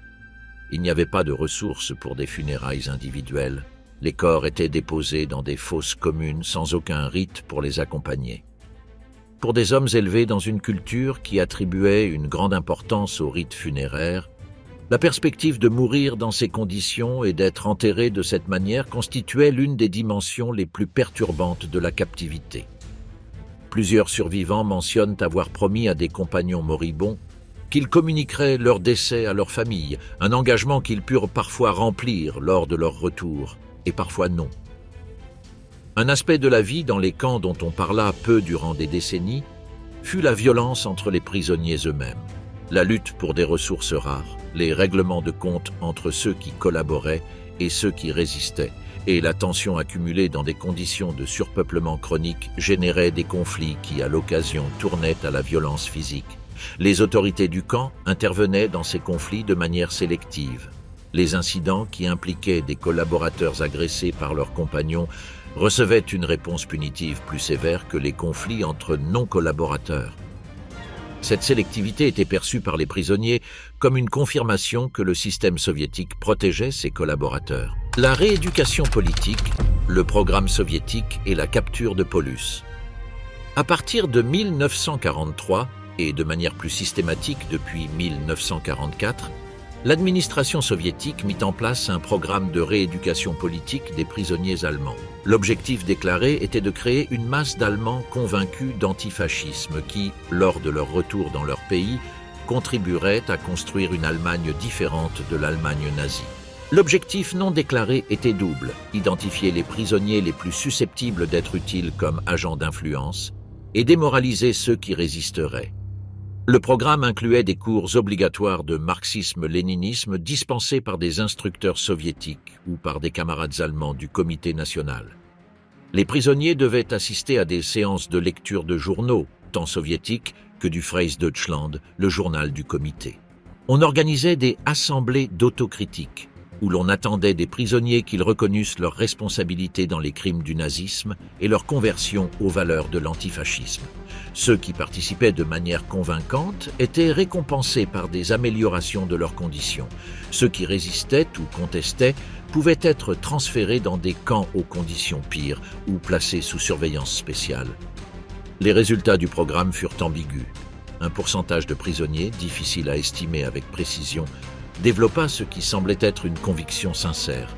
Il n'y avait pas de ressources pour des funérailles individuelles. Les corps étaient déposés dans des fosses communes sans aucun rite pour les accompagner. Pour des hommes élevés dans une culture qui attribuait une grande importance aux rites funéraires, la perspective de mourir dans ces conditions et d'être enterré de cette manière constituait l'une des dimensions les plus perturbantes de la captivité. Plusieurs survivants mentionnent avoir promis à des compagnons moribonds qu'ils communiqueraient leur décès à leur famille, un engagement qu'ils purent parfois remplir lors de leur retour, et parfois non. Un aspect de la vie dans les camps dont on parla peu durant des décennies fut la violence entre les prisonniers eux-mêmes, la lutte pour des ressources rares, les règlements de compte entre ceux qui collaboraient et ceux qui résistaient, et la tension accumulée dans des conditions de surpeuplement chronique générait des conflits qui, à l'occasion, tournaient à la violence physique. Les autorités du camp intervenaient dans ces conflits de manière sélective. Les incidents qui impliquaient des collaborateurs agressés par leurs compagnons recevaient une réponse punitive plus sévère que les conflits entre non-collaborateurs. Cette sélectivité était perçue par les prisonniers comme une confirmation que le système soviétique protégeait ses collaborateurs. La rééducation politique, le programme soviétique et la capture de Paulus. À partir de 1943, et de manière plus systématique depuis 1944, l'administration soviétique mit en place un programme de rééducation politique des prisonniers allemands. L'objectif déclaré était de créer une masse d'Allemands convaincus d'antifascisme qui, lors de leur retour dans leur pays, contribueraient à construire une Allemagne différente de l'Allemagne nazie. L'objectif non déclaré était double: identifier les prisonniers les plus susceptibles d'être utiles comme agents d'influence et démoraliser ceux qui résisteraient. Le programme incluait des cours obligatoires de marxisme-léninisme dispensés par des instructeurs soviétiques ou par des camarades allemands du Comité national. Les prisonniers devaient assister à des séances de lecture de journaux, tant soviétiques que du Freies Deutschland, le journal du comité. On organisait des assemblées d'autocritique, où l'on attendait des prisonniers qu'ils reconnussent leurs responsabilités dans les crimes du nazisme et leur conversion aux valeurs de l'antifascisme. Ceux qui participaient de manière convaincante étaient récompensés par des améliorations de leurs conditions. Ceux qui résistaient ou contestaient pouvaient être transférés dans des camps aux conditions pires ou placés sous surveillance spéciale. Les résultats du programme furent ambigus. Un pourcentage de prisonniers, difficile à estimer avec précision, développa ce qui semblait être une conviction sincère.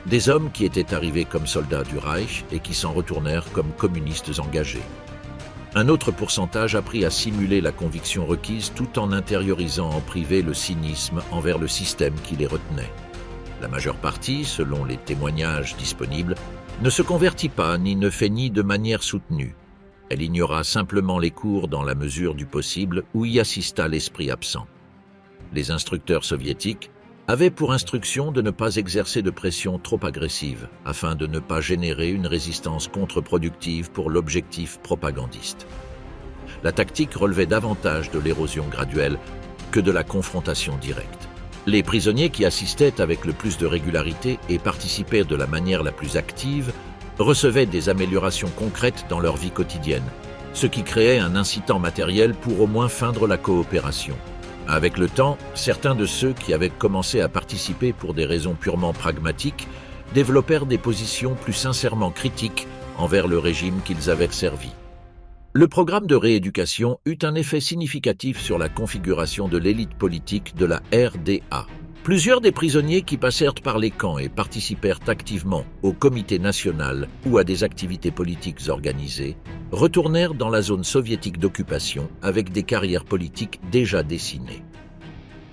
Des hommes qui étaient arrivés comme soldats du Reich et qui s'en retournèrent comme communistes engagés. Un autre pourcentage apprit à simuler la conviction requise tout en intériorisant en privé le cynisme envers le système qui les retenait. La majeure partie, selon les témoignages disponibles, ne se convertit pas ni ne fait de manière soutenue. Elle ignora simplement les cours dans la mesure du possible ou y assista l'esprit absent. Les instructeurs soviétiques avaient pour instruction de ne pas exercer de pression trop agressive afin de ne pas générer une résistance contre-productive pour l'objectif propagandiste. La tactique relevait davantage de l'érosion graduelle que de la confrontation directe. Les prisonniers qui assistaient avec le plus de régularité et participaient de la manière la plus active recevaient des améliorations concrètes dans leur vie quotidienne, ce qui créait un incitant matériel pour au moins feindre la coopération. Avec le temps, certains de ceux qui avaient commencé à participer pour des raisons purement pragmatiques développèrent des positions plus sincèrement critiques envers le régime qu'ils avaient servi. Le programme de rééducation eut un effet significatif sur la configuration de l'élite politique de la RDA. Plusieurs des prisonniers qui passèrent par les camps et participèrent activement au comité national ou à des activités politiques organisées retournèrent dans la zone soviétique d'occupation avec des carrières politiques déjà dessinées.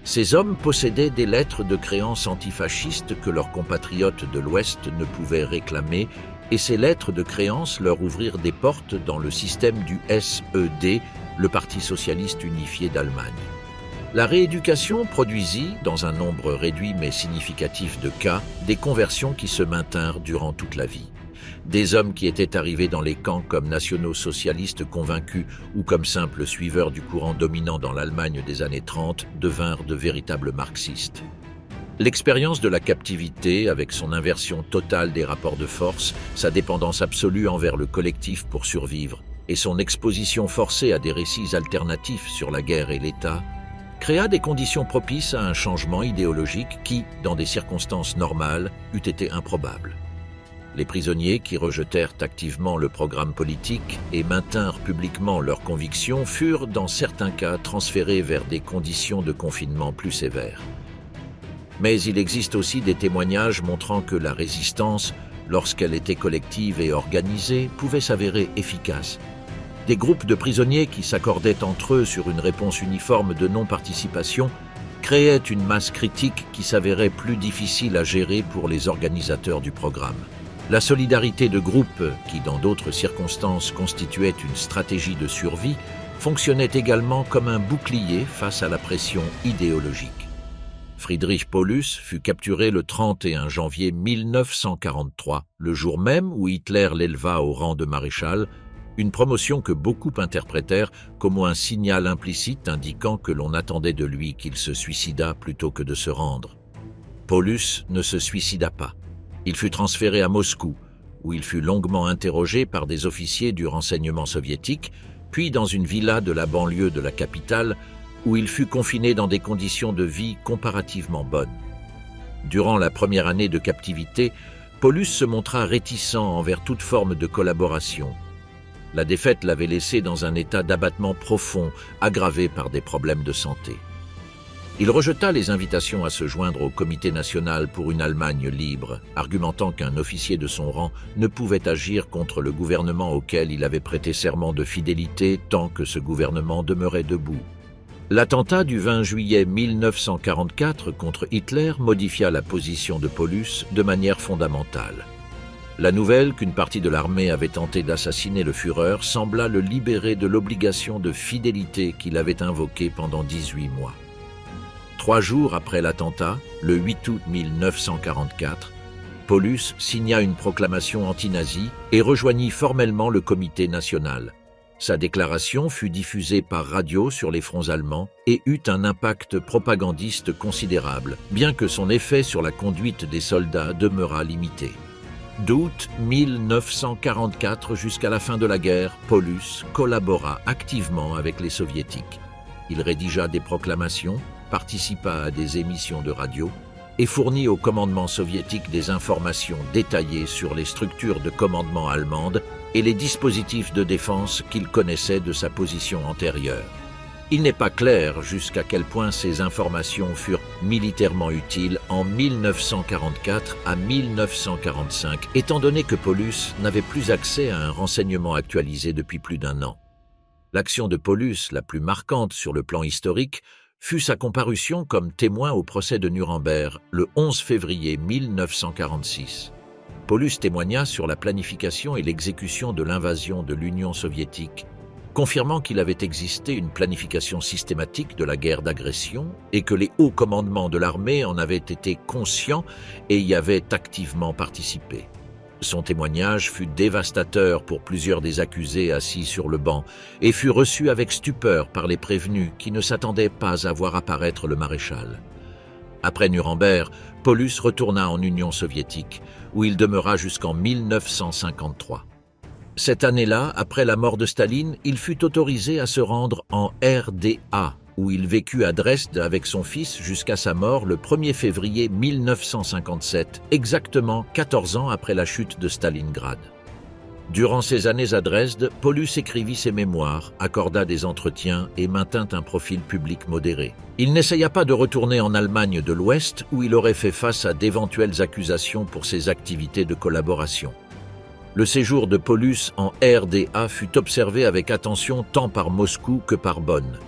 Ces hommes possédaient des lettres de créance antifascistes que leurs compatriotes de l'Ouest ne pouvaient réclamer, et ces lettres de créance leur ouvrirent des portes dans le système du SED, le Parti socialiste unifié d'Allemagne. La rééducation produisit, dans un nombre réduit mais significatif de cas, des conversions qui se maintinrent durant toute la vie. Des hommes qui étaient arrivés dans les camps comme nationaux-socialistes convaincus ou comme simples suiveurs du courant dominant dans l'Allemagne des années 30 devinrent de véritables marxistes. L'expérience de la captivité, avec son inversion totale des rapports de force, sa dépendance absolue envers le collectif pour survivre, et son exposition forcée à des récits alternatifs sur la guerre et l'État, créa des conditions propices à un changement idéologique qui, dans des circonstances normales, eût été improbable. Les prisonniers qui rejetèrent activement le programme politique et maintinrent publiquement leurs convictions furent, dans certains cas, transférés vers des conditions de confinement plus sévères. Mais il existe aussi des témoignages montrant que la résistance, lorsqu'elle était collective et organisée, pouvait s'avérer efficace. Des groupes de prisonniers qui s'accordaient entre eux sur une réponse uniforme de non-participation créaient une masse critique qui s'avérait plus difficile à gérer pour les organisateurs du programme. La solidarité de groupe, qui dans d'autres circonstances constituait une stratégie de survie, fonctionnait également comme un bouclier face à la pression idéologique. Friedrich Paulus fut capturé le 31 janvier 1943, le jour même où Hitler l'éleva au rang de maréchal, une promotion que beaucoup interprétèrent comme un signal implicite indiquant que l'on attendait de lui qu'il se suicidât plutôt que de se rendre. Paulus ne se suicida pas. Il fut transféré à Moscou, où il fut longuement interrogé par des officiers du renseignement soviétique, puis dans une villa de la banlieue de la capitale, où il fut confiné dans des conditions de vie comparativement bonnes. Durant la première année de captivité, Paulus se montra réticent envers toute forme de collaboration. La défaite l'avait laissé dans un état d'abattement profond, aggravé par des problèmes de santé. Il rejeta les invitations à se joindre au Comité national pour une Allemagne libre, argumentant qu'un officier de son rang ne pouvait agir contre le gouvernement auquel il avait prêté serment de fidélité tant que ce gouvernement demeurait debout. L'attentat du 20 juillet 1944 contre Hitler modifia la position de Paulus de manière fondamentale. La nouvelle qu'une partie de l'armée avait tenté d'assassiner le Führer sembla le libérer de l'obligation de fidélité qu'il avait invoquée pendant 18 mois. 3 jours après l'attentat, le 8 août 1944, Paulus signa une proclamation anti-nazie et rejoignit formellement le Comité national. Sa déclaration fut diffusée par radio sur les fronts allemands et eut un impact propagandiste considérable, bien que son effet sur la conduite des soldats demeura limité. D'août 1944 jusqu'à la fin de la guerre, Paulus collabora activement avec les soviétiques. Il rédigea des proclamations, participa à des émissions de radio et fournit au commandement soviétique des informations détaillées sur les structures de commandement allemandes et les dispositifs de défense qu'il connaissait de sa position antérieure. Il n'est pas clair jusqu'à quel point ces informations furent militairement utiles en 1944 à 1945, étant donné que Paulus n'avait plus accès à un renseignement actualisé depuis plus d'1 an. L'action de Paulus la plus marquante sur le plan historique fut sa comparution comme témoin au procès de Nuremberg le 11 février 1946. Paulus témoigna sur la planification et l'exécution de l'invasion de l'Union soviétique, confirmant qu'il avait existé une planification systématique de la guerre d'agression et que les hauts commandements de l'armée en avaient été conscients et y avaient activement participé. Son témoignage fut dévastateur pour plusieurs des accusés assis sur le banc et fut reçu avec stupeur par les prévenus qui ne s'attendaient pas à voir apparaître le maréchal. Après Nuremberg, Paulus retourna en Union soviétique, où il demeura jusqu'en 1953. Cette année-là, après la mort de Staline, il fut autorisé à se rendre en RDA, où il vécut à Dresde avec son fils jusqu'à sa mort le 1er février 1957, exactement 14 ans après la chute de Stalingrad. Durant ces années à Dresde, Paulus écrivit ses mémoires, accorda des entretiens et maintint un profil public modéré. Il n'essaya pas de retourner en Allemagne de l'Ouest, où il aurait fait face à d'éventuelles accusations pour ses activités de collaboration. Le séjour de Paulus en RDA fut observé avec attention tant par Moscou que par Bonn.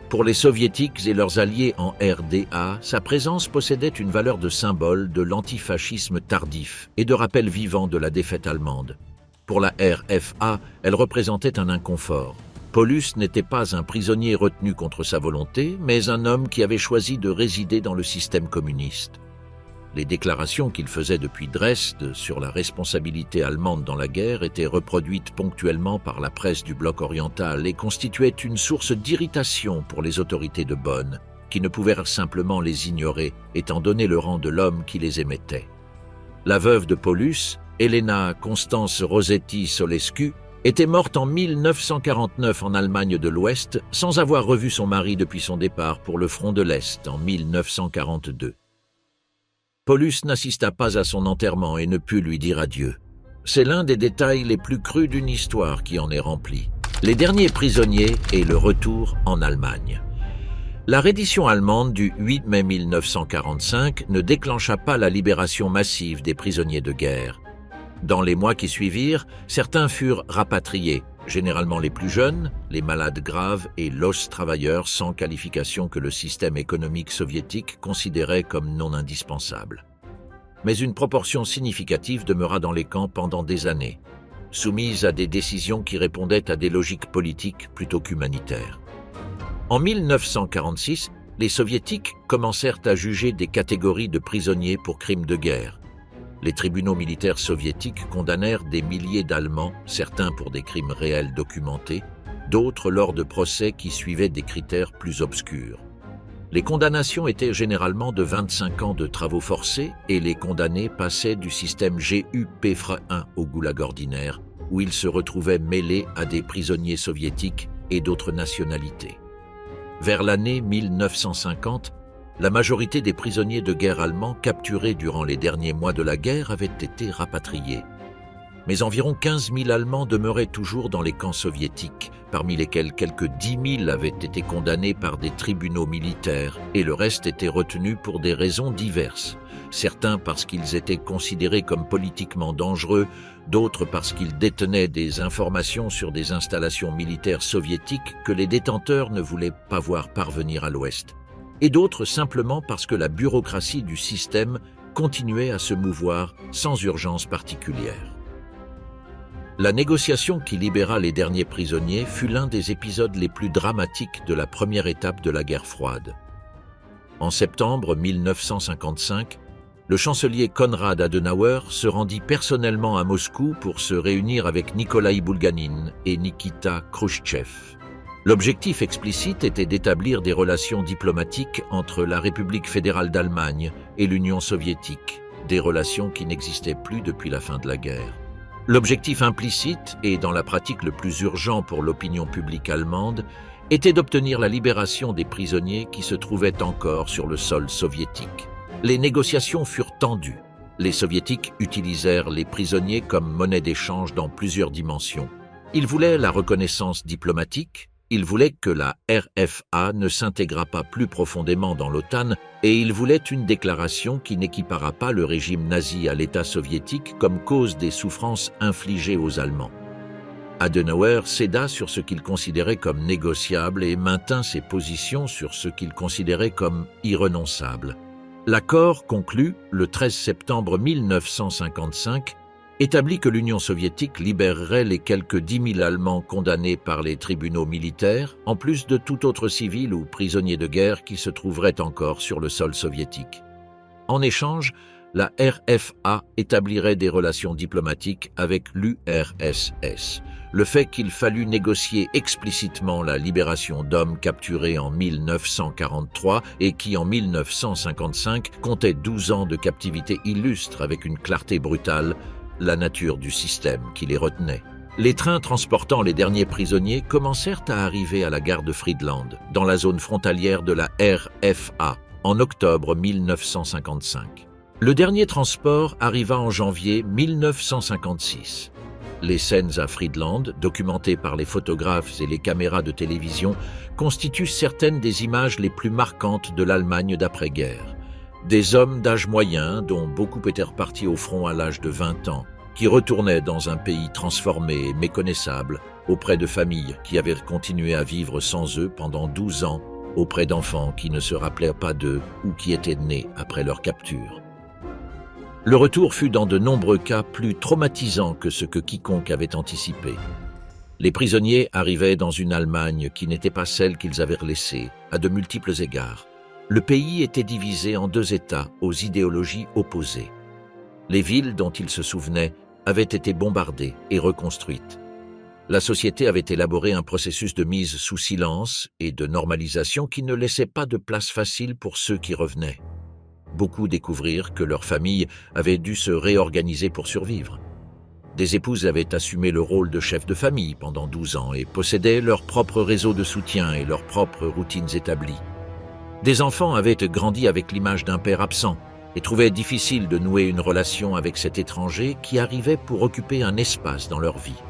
Pour les soviétiques et leurs alliés en RDA, sa présence possédait une valeur de symbole de l'antifascisme tardif et de rappel vivant de la défaite allemande. Pour la RFA, elle représentait un inconfort. Paulus n'était pas un prisonnier retenu contre sa volonté, mais un homme qui avait choisi de résider dans le système communiste. Les déclarations qu'il faisait depuis Dresde sur la responsabilité allemande dans la guerre étaient reproduites ponctuellement par la presse du bloc oriental et constituaient une source d'irritation pour les autorités de Bonn, qui ne pouvaient simplement les ignorer, étant donné le rang de l'homme qui les émettait. La veuve de Paulus, Elena Constance Rosetti Solescu, était morte en 1949 en Allemagne de l'Ouest, sans avoir revu son mari depuis son départ pour le front de l'Est en 1942. Paulus n'assista pas à son enterrement et ne put lui dire adieu. C'est l'un des détails les plus crus d'une histoire qui en est remplie. Les derniers prisonniers et le retour en Allemagne. La reddition allemande du 8 mai 1945 ne déclencha pas la libération massive des prisonniers de guerre. Dans les mois qui suivirent, certains furent rapatriés, généralement les plus jeunes, les malades graves et l'os travailleurs sans qualification que le système économique soviétique considérait comme non indispensable. Mais une proportion significative demeura dans les camps pendant des années, soumise à des décisions qui répondaient à des logiques politiques plutôt qu'humanitaires. En 1946, les soviétiques commencèrent à juger des catégories de prisonniers pour crimes de guerre. Les tribunaux militaires soviétiques condamnèrent des milliers d'Allemands, certains pour des crimes réels documentés, d'autres lors de procès qui suivaient des critères plus obscurs. Les condamnations étaient généralement de 25 ans de travaux forcés et les condamnés passaient du système GUP-1 au goulag ordinaire, où ils se retrouvaient mêlés à des prisonniers soviétiques et d'autres nationalités. Vers l'année 1950, la majorité des prisonniers de guerre allemands capturés durant les derniers mois de la guerre avaient été rapatriés. Mais environ 15 000 Allemands demeuraient toujours dans les camps soviétiques, parmi lesquels quelques 10 000 avaient été condamnés par des tribunaux militaires et le reste était retenu pour des raisons diverses. Certains parce qu'ils étaient considérés comme politiquement dangereux, d'autres parce qu'ils détenaient des informations sur des installations militaires soviétiques que les détenteurs ne voulaient pas voir parvenir à l'Ouest, et d'autres simplement parce que la bureaucratie du système continuait à se mouvoir sans urgence particulière. La négociation qui libéra les derniers prisonniers fut l'un des épisodes les plus dramatiques de la première étape de la guerre froide. En septembre 1955, le chancelier Konrad Adenauer se rendit personnellement à Moscou pour se réunir avec Nikolaï Boulganin et Nikita Khrouchtchev. L'objectif explicite était d'établir des relations diplomatiques entre la République fédérale d'Allemagne et l'Union soviétique, des relations qui n'existaient plus depuis la fin de la guerre. L'objectif implicite, et dans la pratique le plus urgent pour l'opinion publique allemande, était d'obtenir la libération des prisonniers qui se trouvaient encore sur le sol soviétique. Les négociations furent tendues. Les soviétiques utilisèrent les prisonniers comme monnaie d'échange dans plusieurs dimensions. Ils voulaient la reconnaissance diplomatique, ils voulaient que la RFA ne s'intégrât pas plus profondément dans l'OTAN et ils voulaient une déclaration qui n'équiparât pas le régime nazi à l'État soviétique comme cause des souffrances infligées aux Allemands. Adenauer céda sur ce qu'il considérait comme négociable et maintint ses positions sur ce qu'il considérait comme irrenonçable. L'accord conclu le 13 septembre 1955 établit que l'Union soviétique libérerait les quelques 10 000 Allemands condamnés par les tribunaux militaires, en plus de tout autre civil ou prisonnier de guerre qui se trouverait encore sur le sol soviétique. En échange, la RFA établirait des relations diplomatiques avec l'URSS. Le fait qu'il fallut négocier explicitement la libération d'hommes capturés en 1943 et qui, en 1955, comptaient 12 ans de captivité illustre avec une clarté brutale la nature du système qui les retenait. Les trains transportant les derniers prisonniers commencèrent à arriver à la gare de Friedland, dans la zone frontalière de la RFA, en octobre 1955. Le dernier transport arriva en janvier 1956. Les scènes à Friedland, documentées par les photographes et les caméras de télévision, constituent certaines des images les plus marquantes de l'Allemagne d'après-guerre. Des hommes d'âge moyen, dont beaucoup étaient repartis au front à l'âge de 20 ans, qui retournaient dans un pays transformé et méconnaissable, auprès de familles qui avaient continué à vivre sans eux pendant 12 ans, auprès d'enfants qui ne se rappelaient pas d'eux ou qui étaient nés après leur capture. Le retour fut dans de nombreux cas plus traumatisant que ce que quiconque avait anticipé. Les prisonniers arrivaient dans une Allemagne qui n'était pas celle qu'ils avaient laissée, à de multiples égards. Le pays était divisé en deux États aux idéologies opposées. Les villes dont ils se souvenaient avaient été bombardées et reconstruites. La société avait élaboré un processus de mise sous silence et de normalisation qui ne laissait pas de place facile pour ceux qui revenaient. Beaucoup découvrirent que leurs familles avaient dû se réorganiser pour survivre. Des épouses avaient assumé le rôle de chef de famille pendant 12 ans et possédaient leur propre réseau de soutien et leurs propres routines établies. Des enfants avaient grandi avec l'image d'un père absent et trouvaient difficile de nouer une relation avec cet étranger qui arrivait pour occuper un espace dans leur vie.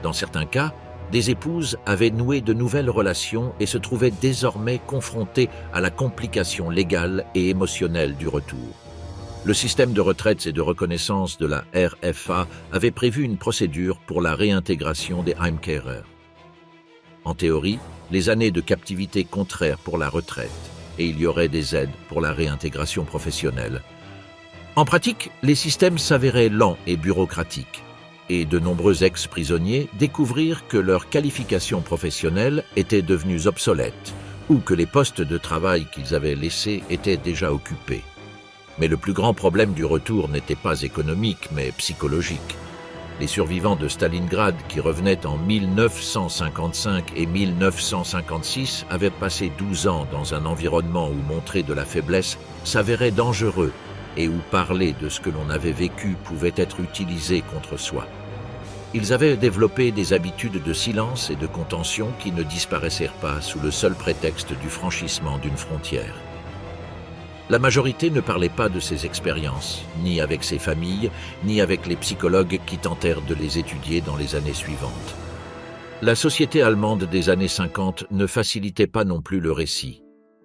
Dans certains cas, des épouses avaient noué de nouvelles relations et se trouvaient désormais confrontées à la complication légale et émotionnelle du retour. Le système de retraites et de reconnaissance de la RFA avait prévu une procédure pour la réintégration des Heimkehrer. En théorie, les années de captivité compteraient pour la retraite et il y aurait des aides pour la réintégration professionnelle. En pratique, les systèmes s'avéraient lents et bureaucratiques. Et de nombreux ex-prisonniers découvrirent que leurs qualifications professionnelles étaient devenues obsolètes ou que les postes de travail qu'ils avaient laissés étaient déjà occupés. Mais le plus grand problème du retour n'était pas économique, mais psychologique. Les survivants de Stalingrad qui revenaient en 1955 et 1956 avaient passé 12 ans dans un environnement où montrer de la faiblesse s'avérait dangereux et où parler de ce que l'on avait vécu pouvait être utilisé contre soi. Ils avaient développé des habitudes de silence et de contention qui ne disparaissèrent pas sous le seul prétexte du franchissement d'une frontière. La majorité ne parlait pas de ces expériences, ni avec ses familles, ni avec les psychologues qui tentèrent de les étudier dans les années suivantes. La société allemande des années 50 ne facilitait pas non plus le récit.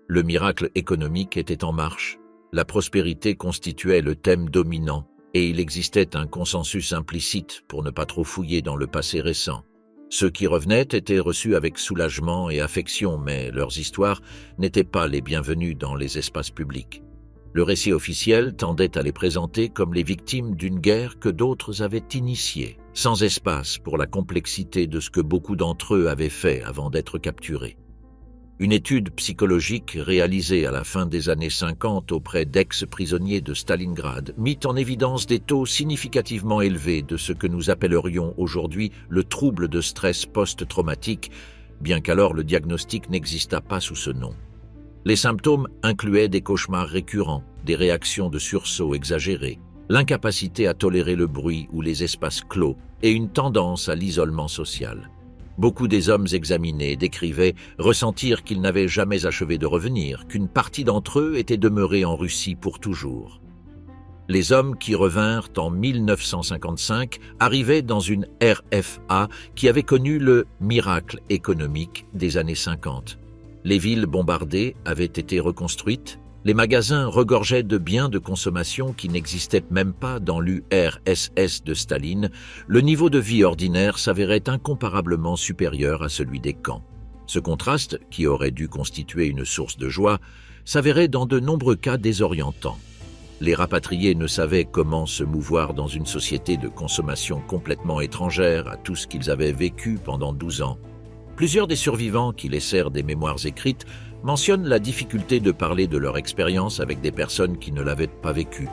Le miracle économique était en marche, la prospérité constituait le thème dominant, et il existait un consensus implicite pour ne pas trop fouiller dans le passé récent. Ceux qui revenaient étaient reçus avec soulagement et affection, mais leurs histoires n'étaient pas les bienvenues dans les espaces publics. Le récit officiel tendait à les présenter comme les victimes d'une guerre que d'autres avaient initiée, sans espace pour la complexité de ce que beaucoup d'entre eux avaient fait avant d'être capturés. Une étude psychologique réalisée à la fin des années 50 auprès d'ex-prisonniers de Stalingrad mit en évidence des taux significativement élevés de ce que nous appellerions aujourd'hui le trouble de stress post-traumatique, bien qu'alors le diagnostic n'existât pas sous ce nom. Les symptômes incluaient des cauchemars récurrents, des réactions de sursaut exagérées, l'incapacité à tolérer le bruit ou les espaces clos et une tendance à l'isolement social. Beaucoup des hommes examinés décrivaient ressentir qu'ils n'avaient jamais achevé de revenir, qu'une partie d'entre eux était demeurée en Russie pour toujours. Les hommes qui revinrent en 1955 arrivaient dans une RFA qui avait connu le miracle économique des années 50. Les villes bombardées avaient été reconstruites, les magasins regorgeaient de biens de consommation qui n'existaient même pas dans l'URSS de Staline, le niveau de vie ordinaire s'avérait incomparablement supérieur à celui des camps. Ce contraste, qui aurait dû constituer une source de joie, s'avérait dans de nombreux cas désorientant. Les rapatriés ne savaient comment se mouvoir dans une société de consommation complètement étrangère à tout ce qu'ils avaient vécu pendant 12 ans. Plusieurs des survivants qui laissèrent des mémoires écrites mentionnent la difficulté de parler de leur expérience avec des personnes qui ne l'avaient pas vécue.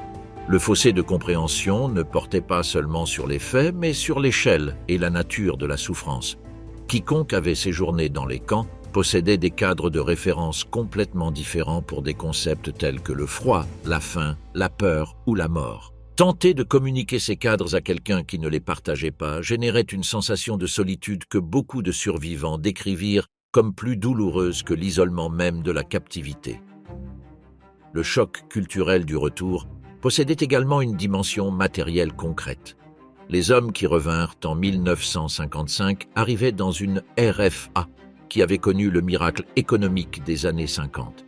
Le fossé de compréhension ne portait pas seulement sur les faits, mais sur l'échelle et la nature de la souffrance. Quiconque avait séjourné dans les camps possédait des cadres de référence complètement différents pour des concepts tels que le froid, la faim, la peur ou la mort. Tenter de communiquer ces cadres à quelqu'un qui ne les partageait pas générait une sensation de solitude que beaucoup de survivants décrivirent comme plus douloureuse que l'isolement même de la captivité. Le choc culturel du retour possédait également une dimension matérielle concrète. Les hommes qui revinrent en 1955 arrivaient dans une RFA qui avait connu le miracle économique des années 50.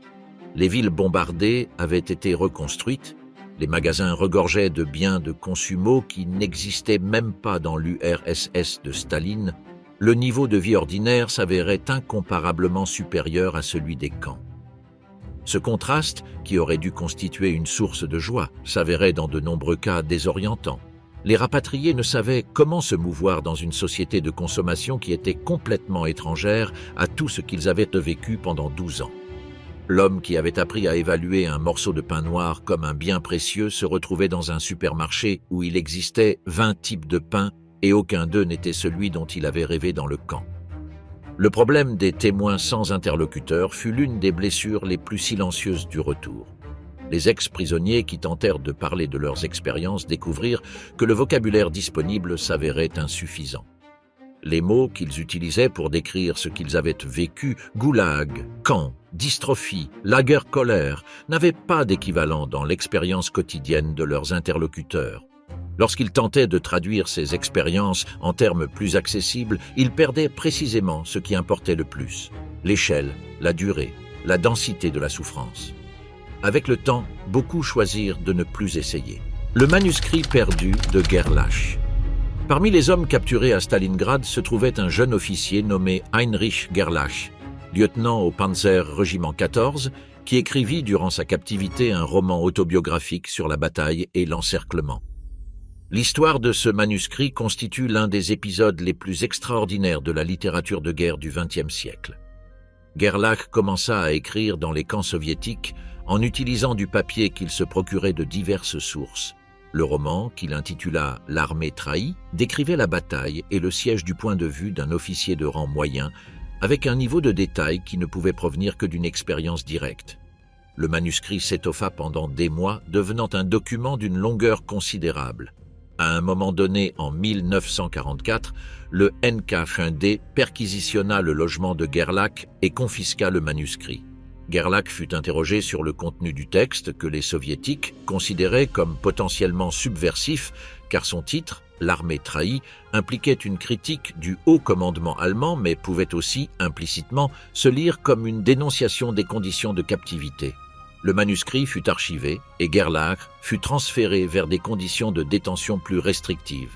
Les villes bombardées avaient été reconstruites, les magasins regorgeaient de biens de consumo qui n'existaient même pas dans l'URSS de Staline. Le niveau de vie ordinaire s'avérait incomparablement supérieur à celui des camps. Ce contraste, qui aurait dû constituer une source de joie, s'avérait dans de nombreux cas désorientant. Les rapatriés ne savaient comment se mouvoir dans une société de consommation qui était complètement étrangère à tout ce qu'ils avaient vécu pendant 12 ans. L'homme qui avait appris à évaluer un morceau de pain noir comme un bien précieux se retrouvait dans un supermarché où il existait 20 types de pain et aucun d'eux n'était celui dont il avait rêvé dans le camp. Le problème des témoins sans interlocuteur fut l'une des blessures les plus silencieuses du retour. Les ex-prisonniers qui tentèrent de parler de leurs expériences découvrirent que le vocabulaire disponible s'avérait insuffisant. Les mots qu'ils utilisaient pour décrire ce qu'ils avaient vécu, goulag, camp, dystrophie, lagerkoller, n'avaient pas d'équivalent dans l'expérience quotidienne de leurs interlocuteurs. Lorsqu'ils tentaient de traduire ces expériences en termes plus accessibles, ils perdaient précisément ce qui importait le plus: l'échelle, la durée, la densité de la souffrance. Avec le temps, beaucoup choisirent de ne plus essayer. Le manuscrit perdu de Gerlach. Parmi les hommes capturés à Stalingrad se trouvait un jeune officier nommé Heinrich Gerlach, lieutenant au Panzer Régiment 14, qui écrivit durant sa captivité un roman autobiographique sur la bataille et l'encerclement. L'histoire de ce manuscrit constitue l'un des épisodes les plus extraordinaires de la littérature de guerre du XXe siècle. Gerlach commença à écrire dans les camps soviétiques en utilisant du papier qu'il se procurait de diverses sources. Le roman, qu'il intitula « L'armée trahie », décrivait la bataille et le siège du point de vue d'un officier de rang moyen, avec un niveau de détail qui ne pouvait provenir que d'une expérience directe. Le manuscrit s'étoffa pendant des mois, devenant un document d'une longueur considérable. À un moment donné, en 1944, le NKVD perquisitionna le logement de Gerlach et confisqua le manuscrit. Gerlach fut interrogé sur le contenu du texte que les soviétiques considéraient comme potentiellement subversif car son titre, L'armée trahie, impliquait une critique du haut commandement allemand mais pouvait aussi, implicitement, se lire comme une dénonciation des conditions de captivité. Le manuscrit fut archivé et Gerlach fut transféré vers des conditions de détention plus restrictives.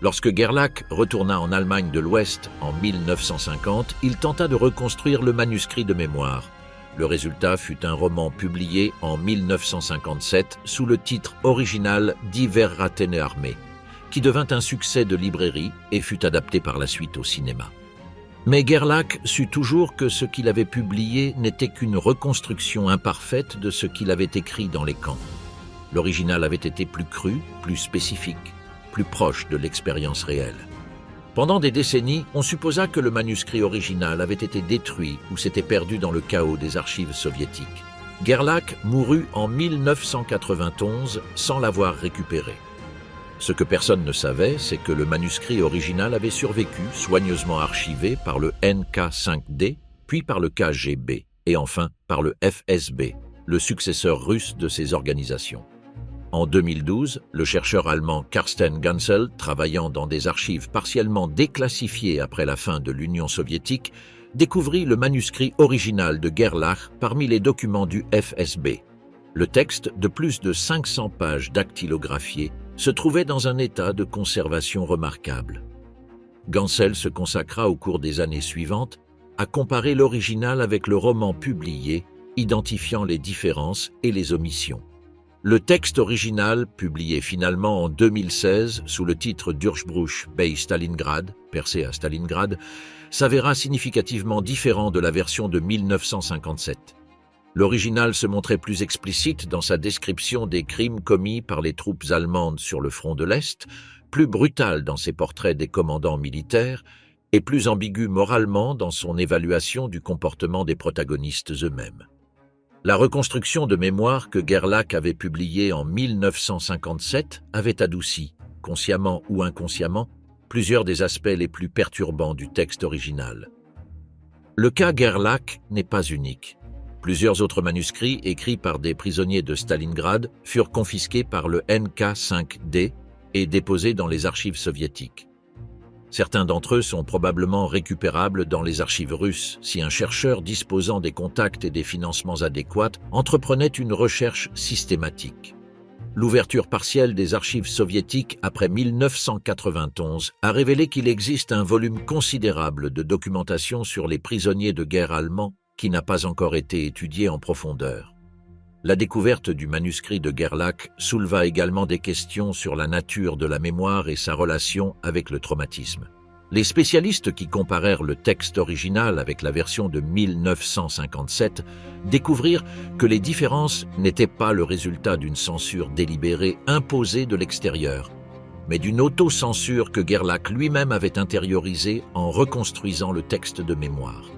Lorsque Gerlach retourna en Allemagne de l'Ouest en 1950, il tenta de reconstruire le manuscrit de mémoire. Le résultat fut un roman publié en 1957 sous le titre original Die Verratene Armee, qui devint un succès de librairie et fut adapté par la suite au cinéma. Mais Gerlach sut toujours que ce qu'il avait publié n'était qu'une reconstruction imparfaite de ce qu'il avait écrit dans les camps. L'original avait été plus cru, plus spécifique, plus proche de l'expérience réelle. Pendant des décennies, on supposa que le manuscrit original avait été détruit ou s'était perdu dans le chaos des archives soviétiques. Gerlach mourut en 1991 sans l'avoir récupéré. Ce que personne ne savait, c'est que le manuscrit original avait survécu, soigneusement archivé par le NK5D, puis par le KGB, et enfin par le FSB, le successeur russe de ces organisations. En 2012, le chercheur allemand Carsten Gansel, travaillant dans des archives partiellement déclassifiées après la fin de l'Union soviétique, découvrit le manuscrit original de Gerlach parmi les documents du FSB. Le texte, de plus de 500 pages dactylographiées, se trouvait dans un état de conservation remarquable. Gansel se consacra au cours des années suivantes à comparer l'original avec le roman publié, identifiant les différences et les omissions. Le texte original, publié finalement en 2016 sous le titre Durchbruch bei Stalingrad, percé à Stalingrad, s'avéra significativement différent de la version de 1957. L'original se montrait plus explicite dans sa description des crimes commis par les troupes allemandes sur le front de l'Est, plus brutal dans ses portraits des commandants militaires et plus ambigu moralement dans son évaluation du comportement des protagonistes eux-mêmes. La reconstruction de mémoire que Gerlach avait publiée en 1957 avait adouci, consciemment ou inconsciemment, plusieurs des aspects les plus perturbants du texte original. Le cas Gerlach n'est pas unique. Plusieurs autres manuscrits écrits par des prisonniers de Stalingrad furent confisqués par le NK5D et déposés dans les archives soviétiques. Certains d'entre eux sont probablement récupérables dans les archives russes si un chercheur disposant des contacts et des financements adéquats entreprenait une recherche systématique. L'ouverture partielle des archives soviétiques après 1991 a révélé qu'il existe un volume considérable de documentation sur les prisonniers de guerre allemands qui n'a pas encore été étudié en profondeur. La découverte du manuscrit de Gerlach souleva également des questions sur la nature de la mémoire et sa relation avec le traumatisme. Les spécialistes qui comparèrent le texte original avec la version de 1957 découvrirent que les différences n'étaient pas le résultat d'une censure délibérée imposée de l'extérieur, mais d'une autocensure que Gerlach lui-même avait intériorisée en reconstruisant le texte de mémoire.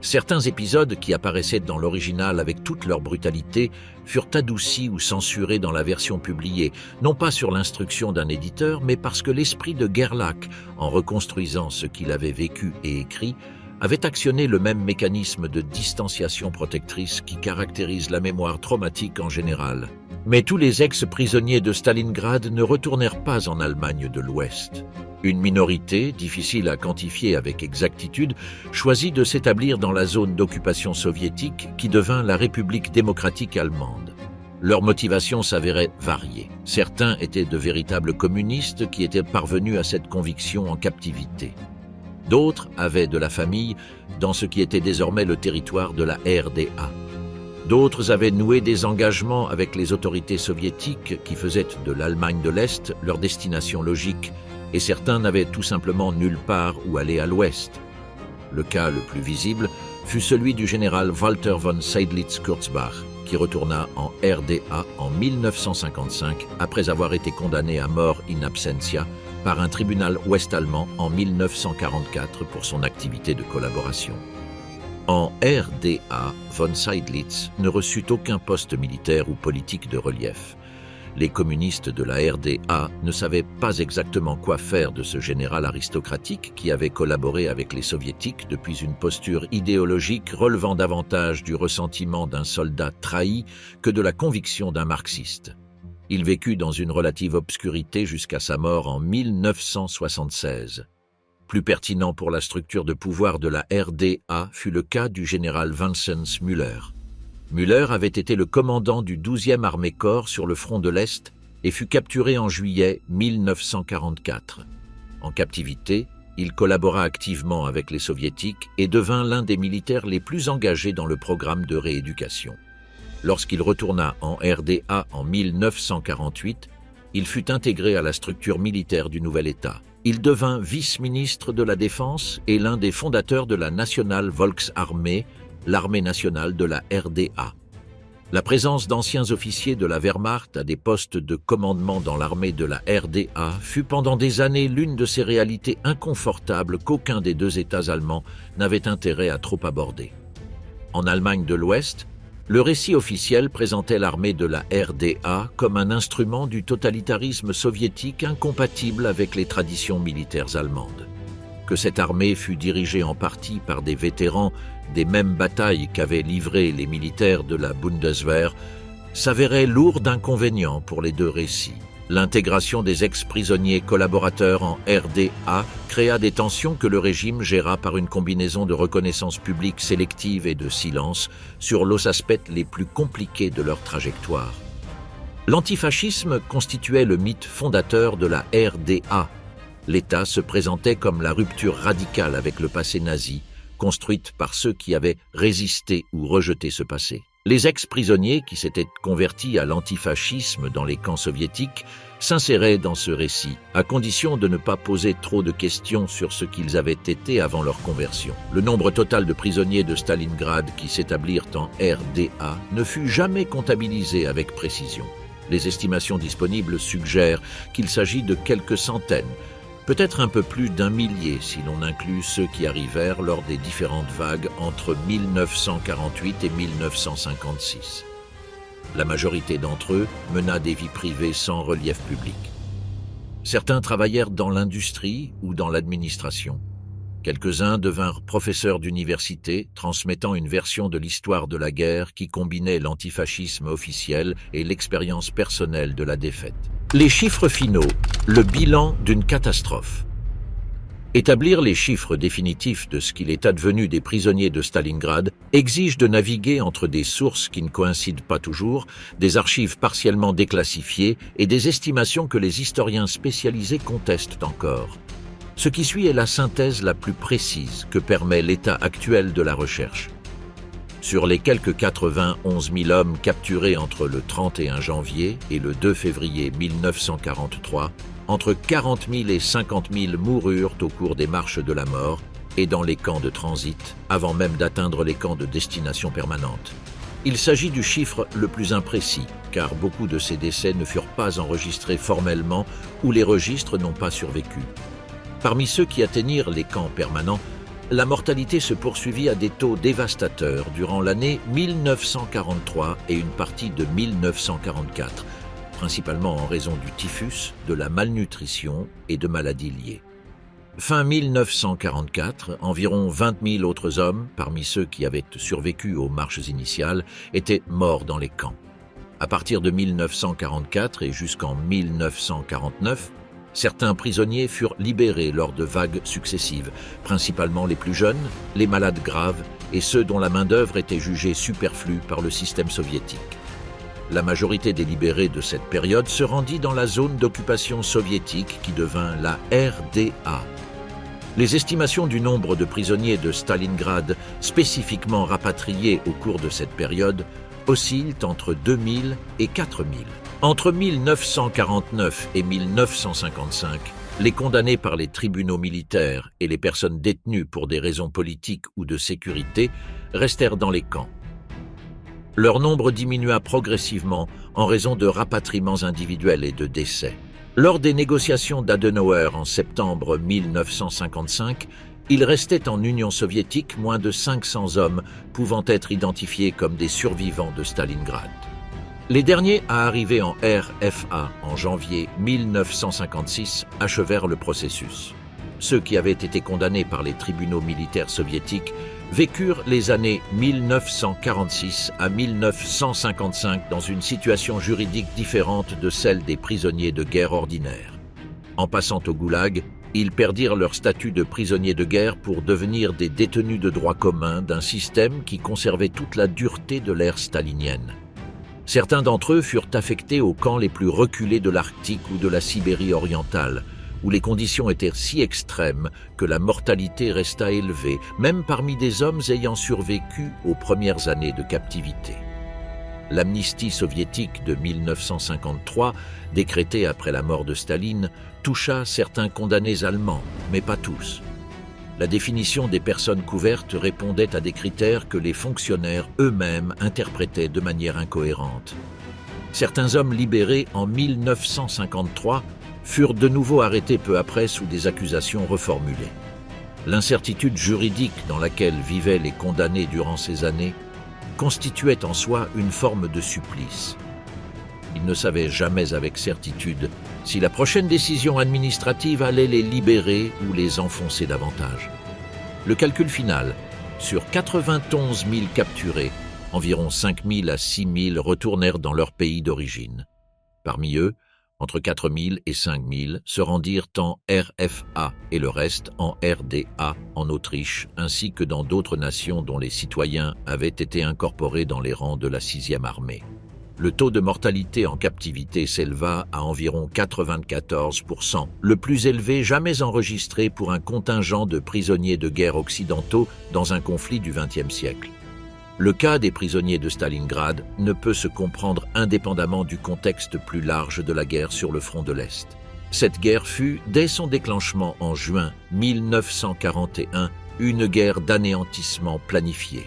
Certains épisodes qui apparaissaient dans l'original avec toute leur brutalité furent adoucis ou censurés dans la version publiée, non pas sur l'instruction d'un éditeur, mais parce que l'esprit de Gerlach, en reconstruisant ce qu'il avait vécu et écrit, avait actionné le même mécanisme de distanciation protectrice qui caractérise la mémoire traumatique en général. Mais tous les ex-prisonniers de Stalingrad ne retournèrent pas en Allemagne de l'Ouest. Une minorité, difficile à quantifier avec exactitude, choisit de s'établir dans la zone d'occupation soviétique qui devint la République démocratique allemande. Leurs motivations s'avéraient variées. Certains étaient de véritables communistes qui étaient parvenus à cette conviction en captivité. D'autres avaient de la famille dans ce qui était désormais le territoire de la RDA. D'autres avaient noué des engagements avec les autorités soviétiques qui faisaient de l'Allemagne de l'Est leur destination logique, et certains n'avaient tout simplement nulle part où aller à l'ouest. Le cas le plus visible fut celui du général Walter von Seydlitz-Kurzbach, qui retourna en RDA en 1955 après avoir été condamné à mort in absentia par un tribunal ouest-allemand en 1944 pour son activité de collaboration. En RDA, von Seydlitz ne reçut aucun poste militaire ou politique de relief. Les communistes de la RDA ne savaient pas exactement quoi faire de ce général aristocratique qui avait collaboré avec les soviétiques depuis une posture idéologique relevant davantage du ressentiment d'un soldat trahi que de la conviction d'un marxiste. Il vécut dans une relative obscurité jusqu'à sa mort en 1976. Plus pertinent pour la structure de pouvoir de la RDA fut le cas du général Vincenz Müller. Müller avait été le commandant du 12e Armée-Corps sur le front de l'Est et fut capturé en juillet 1944. En captivité, il collabora activement avec les soviétiques et devint l'un des militaires les plus engagés dans le programme de rééducation. Lorsqu'il retourna en RDA en 1948, il fut intégré à la structure militaire du nouvel État. Il devint vice-ministre de la Défense et l'un des fondateurs de la National Volksarmee, l'armée nationale de la RDA. La présence d'anciens officiers de la Wehrmacht à des postes de commandement dans l'armée de la RDA fut pendant des années l'une de ces réalités inconfortables qu'aucun des deux États allemands n'avait intérêt à trop aborder. En Allemagne de l'Ouest, le récit officiel présentait l'armée de la RDA comme un instrument du totalitarisme soviétique incompatible avec les traditions militaires allemandes. Que cette armée fût dirigée en partie par des vétérans des mêmes batailles qu'avaient livrées les militaires de la Bundeswehr s'avérait lourd d'inconvénients pour les deux récits. L'intégration des ex-prisonniers collaborateurs en RDA créa des tensions que le régime géra par une combinaison de reconnaissance publique sélective et de silence sur les aspects les plus compliqués de leur trajectoire. L'antifascisme constituait le mythe fondateur de la RDA. L'État se présentait comme la rupture radicale avec le passé nazi, construite par ceux qui avaient résisté ou rejeté ce passé. Les ex-prisonniers qui s'étaient convertis à l'antifascisme dans les camps soviétiques s'inséraient dans ce récit, à condition de ne pas poser trop de questions sur ce qu'ils avaient été avant leur conversion. Le nombre total de prisonniers de Stalingrad qui s'établirent en RDA ne fut jamais comptabilisé avec précision. Les estimations disponibles suggèrent qu'il s'agit de quelques centaines, peut-être un peu plus d'1 millier si l'on inclut ceux qui arrivèrent lors des différentes vagues entre 1948 et 1956. La majorité d'entre eux mena des vies privées sans relief public. Certains travaillèrent dans l'industrie ou dans l'administration. Quelques-uns devinrent professeurs d'université, transmettant une version de l'histoire de la guerre qui combinait l'antifascisme officiel et l'expérience personnelle de la défaite. Les chiffres finaux, le bilan d'une catastrophe. Établir les chiffres définitifs de ce qu'il est advenu des prisonniers de Stalingrad exige de naviguer entre des sources qui ne coïncident pas toujours, des archives partiellement déclassifiées et des estimations que les historiens spécialisés contestent encore. Ce qui suit est la synthèse la plus précise que permet l'état actuel de la recherche. Sur les quelques 91 000 hommes capturés entre le 31 janvier et le 2 février 1943, entre 40 000 et 50 000 moururent au cours des marches de la mort et dans les camps de transit, avant même d'atteindre les camps de destination permanente. Il s'agit du chiffre le plus imprécis, car beaucoup de ces décès ne furent pas enregistrés formellement ou les registres n'ont pas survécu. Parmi ceux qui atteignirent les camps permanents, la mortalité se poursuivit à des taux dévastateurs durant l'année 1943 et une partie de 1944, principalement en raison du typhus, de la malnutrition et de maladies liées. Fin 1944, environ 20 000 autres hommes, parmi ceux qui avaient survécu aux marches initiales, étaient morts dans les camps. À partir de 1944 et jusqu'en 1949, certains prisonniers furent libérés lors de vagues successives, principalement les plus jeunes, les malades graves et ceux dont la main-d'œuvre était jugée superflue par le système soviétique. La majorité des libérés de cette période se rendit dans la zone d'occupation soviétique qui devint la RDA. Les estimations du nombre de prisonniers de Stalingrad spécifiquement rapatriés au cours de cette période oscillent entre 2000 et 4000. Entre 1949 et 1955, les condamnés par les tribunaux militaires et les personnes détenues pour des raisons politiques ou de sécurité restèrent dans les camps. Leur nombre diminua progressivement en raison de rapatriements individuels et de décès. Lors des négociations d'Adenauer en septembre 1955, il restait en Union soviétique moins de 500 hommes pouvant être identifiés comme des survivants de Stalingrad. Les derniers à arriver en RFA en janvier 1956 achevèrent le processus. Ceux qui avaient été condamnés par les tribunaux militaires soviétiques vécurent les années 1946 à 1955 dans une situation juridique différente de celle des prisonniers de guerre ordinaires. En passant au goulag, ils perdirent leur statut de prisonniers de guerre pour devenir des détenus de droit commun d'un système qui conservait toute la dureté de l'ère stalinienne. Certains d'entre eux furent affectés aux camps les plus reculés de l'Arctique ou de la Sibérie orientale, où les conditions étaient si extrêmes que la mortalité resta élevée, même parmi des hommes ayant survécu aux premières années de captivité. L'amnistie soviétique de 1953, décrétée après la mort de Staline, toucha certains condamnés allemands, mais pas tous. La définition des personnes couvertes répondait à des critères que les fonctionnaires eux-mêmes interprétaient de manière incohérente. Certains hommes libérés en 1953 furent de nouveau arrêtés peu après sous des accusations reformulées. L'incertitude juridique dans laquelle vivaient les condamnés durant ces années constituait en soi une forme de supplice. Ils ne savaient jamais avec certitude si la prochaine décision administrative allait les libérer ou les enfoncer davantage. Le calcul final, sur 91 000 capturés, environ 5 000 à 6 000 retournèrent dans leur pays d'origine. Parmi eux, entre 4 000 et 5 000 se rendirent en RFA et le reste en RDA en Autriche, ainsi que dans d'autres nations dont les citoyens avaient été incorporés dans les rangs de la 6e armée. Le taux de mortalité en captivité s'éleva à environ 94%, le plus élevé jamais enregistré pour un contingent de prisonniers de guerre occidentaux dans un conflit du XXe siècle. Le cas des prisonniers de Stalingrad ne peut se comprendre indépendamment du contexte plus large de la guerre sur le front de l'Est. Cette guerre fut, dès son déclenchement en juin 1941, une guerre d'anéantissement planifiée.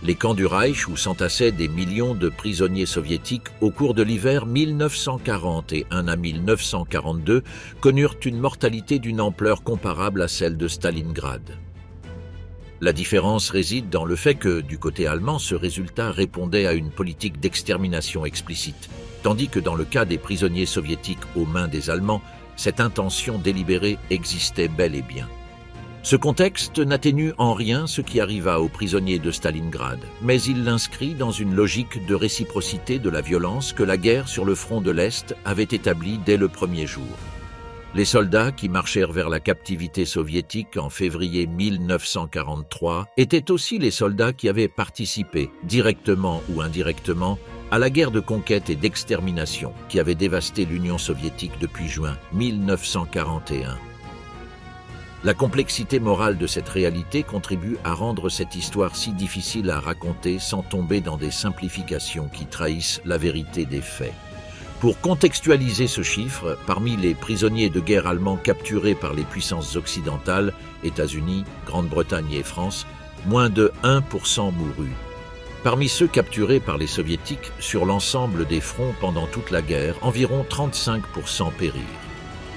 Les camps du Reich, où s'entassaient des millions de prisonniers soviétiques au cours de l'hiver 1941 à 1942, connurent une mortalité d'une ampleur comparable à celle de Stalingrad. La différence réside dans le fait que, du côté allemand, ce résultat répondait à une politique d'extermination explicite, tandis que dans le cas des prisonniers soviétiques aux mains des Allemands, cette intention délibérée existait bel et bien. Ce contexte n'atténue en rien ce qui arriva aux prisonniers de Stalingrad, mais il l'inscrit dans une logique de réciprocité de la violence que la guerre sur le front de l'Est avait établie dès le premier jour. Les soldats qui marchèrent vers la captivité soviétique en février 1943 étaient aussi les soldats qui avaient participé, directement ou indirectement, à la guerre de conquête et d'extermination qui avait dévasté l'Union soviétique depuis juin 1941. La complexité morale de cette réalité contribue à rendre cette histoire si difficile à raconter sans tomber dans des simplifications qui trahissent la vérité des faits. Pour contextualiser ce chiffre, parmi les prisonniers de guerre allemands capturés par les puissances occidentales, États-Unis, Grande-Bretagne et France, moins de 1% mourut. Parmi ceux capturés par les soviétiques sur l'ensemble des fronts pendant toute la guerre, environ 35% périrent.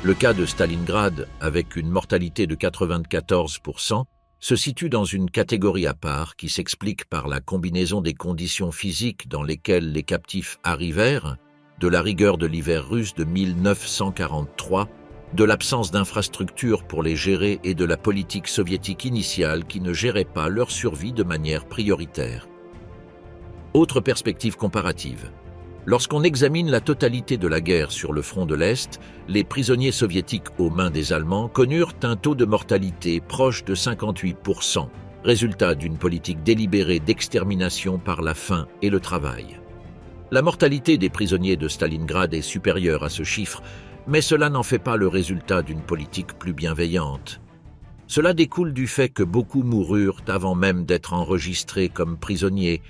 Le cas de Stalingrad, avec une mortalité de 94%, se situe dans une catégorie à part qui s'explique par la combinaison des conditions physiques dans lesquelles les captifs arrivèrent, de la rigueur de l'hiver russe de 1943, de l'absence d'infrastructures pour les gérer et de la politique soviétique initiale qui ne gérait pas leur survie de manière prioritaire. Autre perspective comparative. Lorsqu'on examine la totalité de la guerre sur le front de l'Est, les prisonniers soviétiques aux mains des Allemands connurent un taux de mortalité proche de 58%, résultat d'une politique délibérée d'extermination par la faim et le travail. La mortalité des prisonniers de Stalingrad est supérieure à ce chiffre, mais cela n'en fait pas le résultat d'une politique plus bienveillante. Cela découle du fait que beaucoup moururent avant même d'être enregistrés comme prisonniers,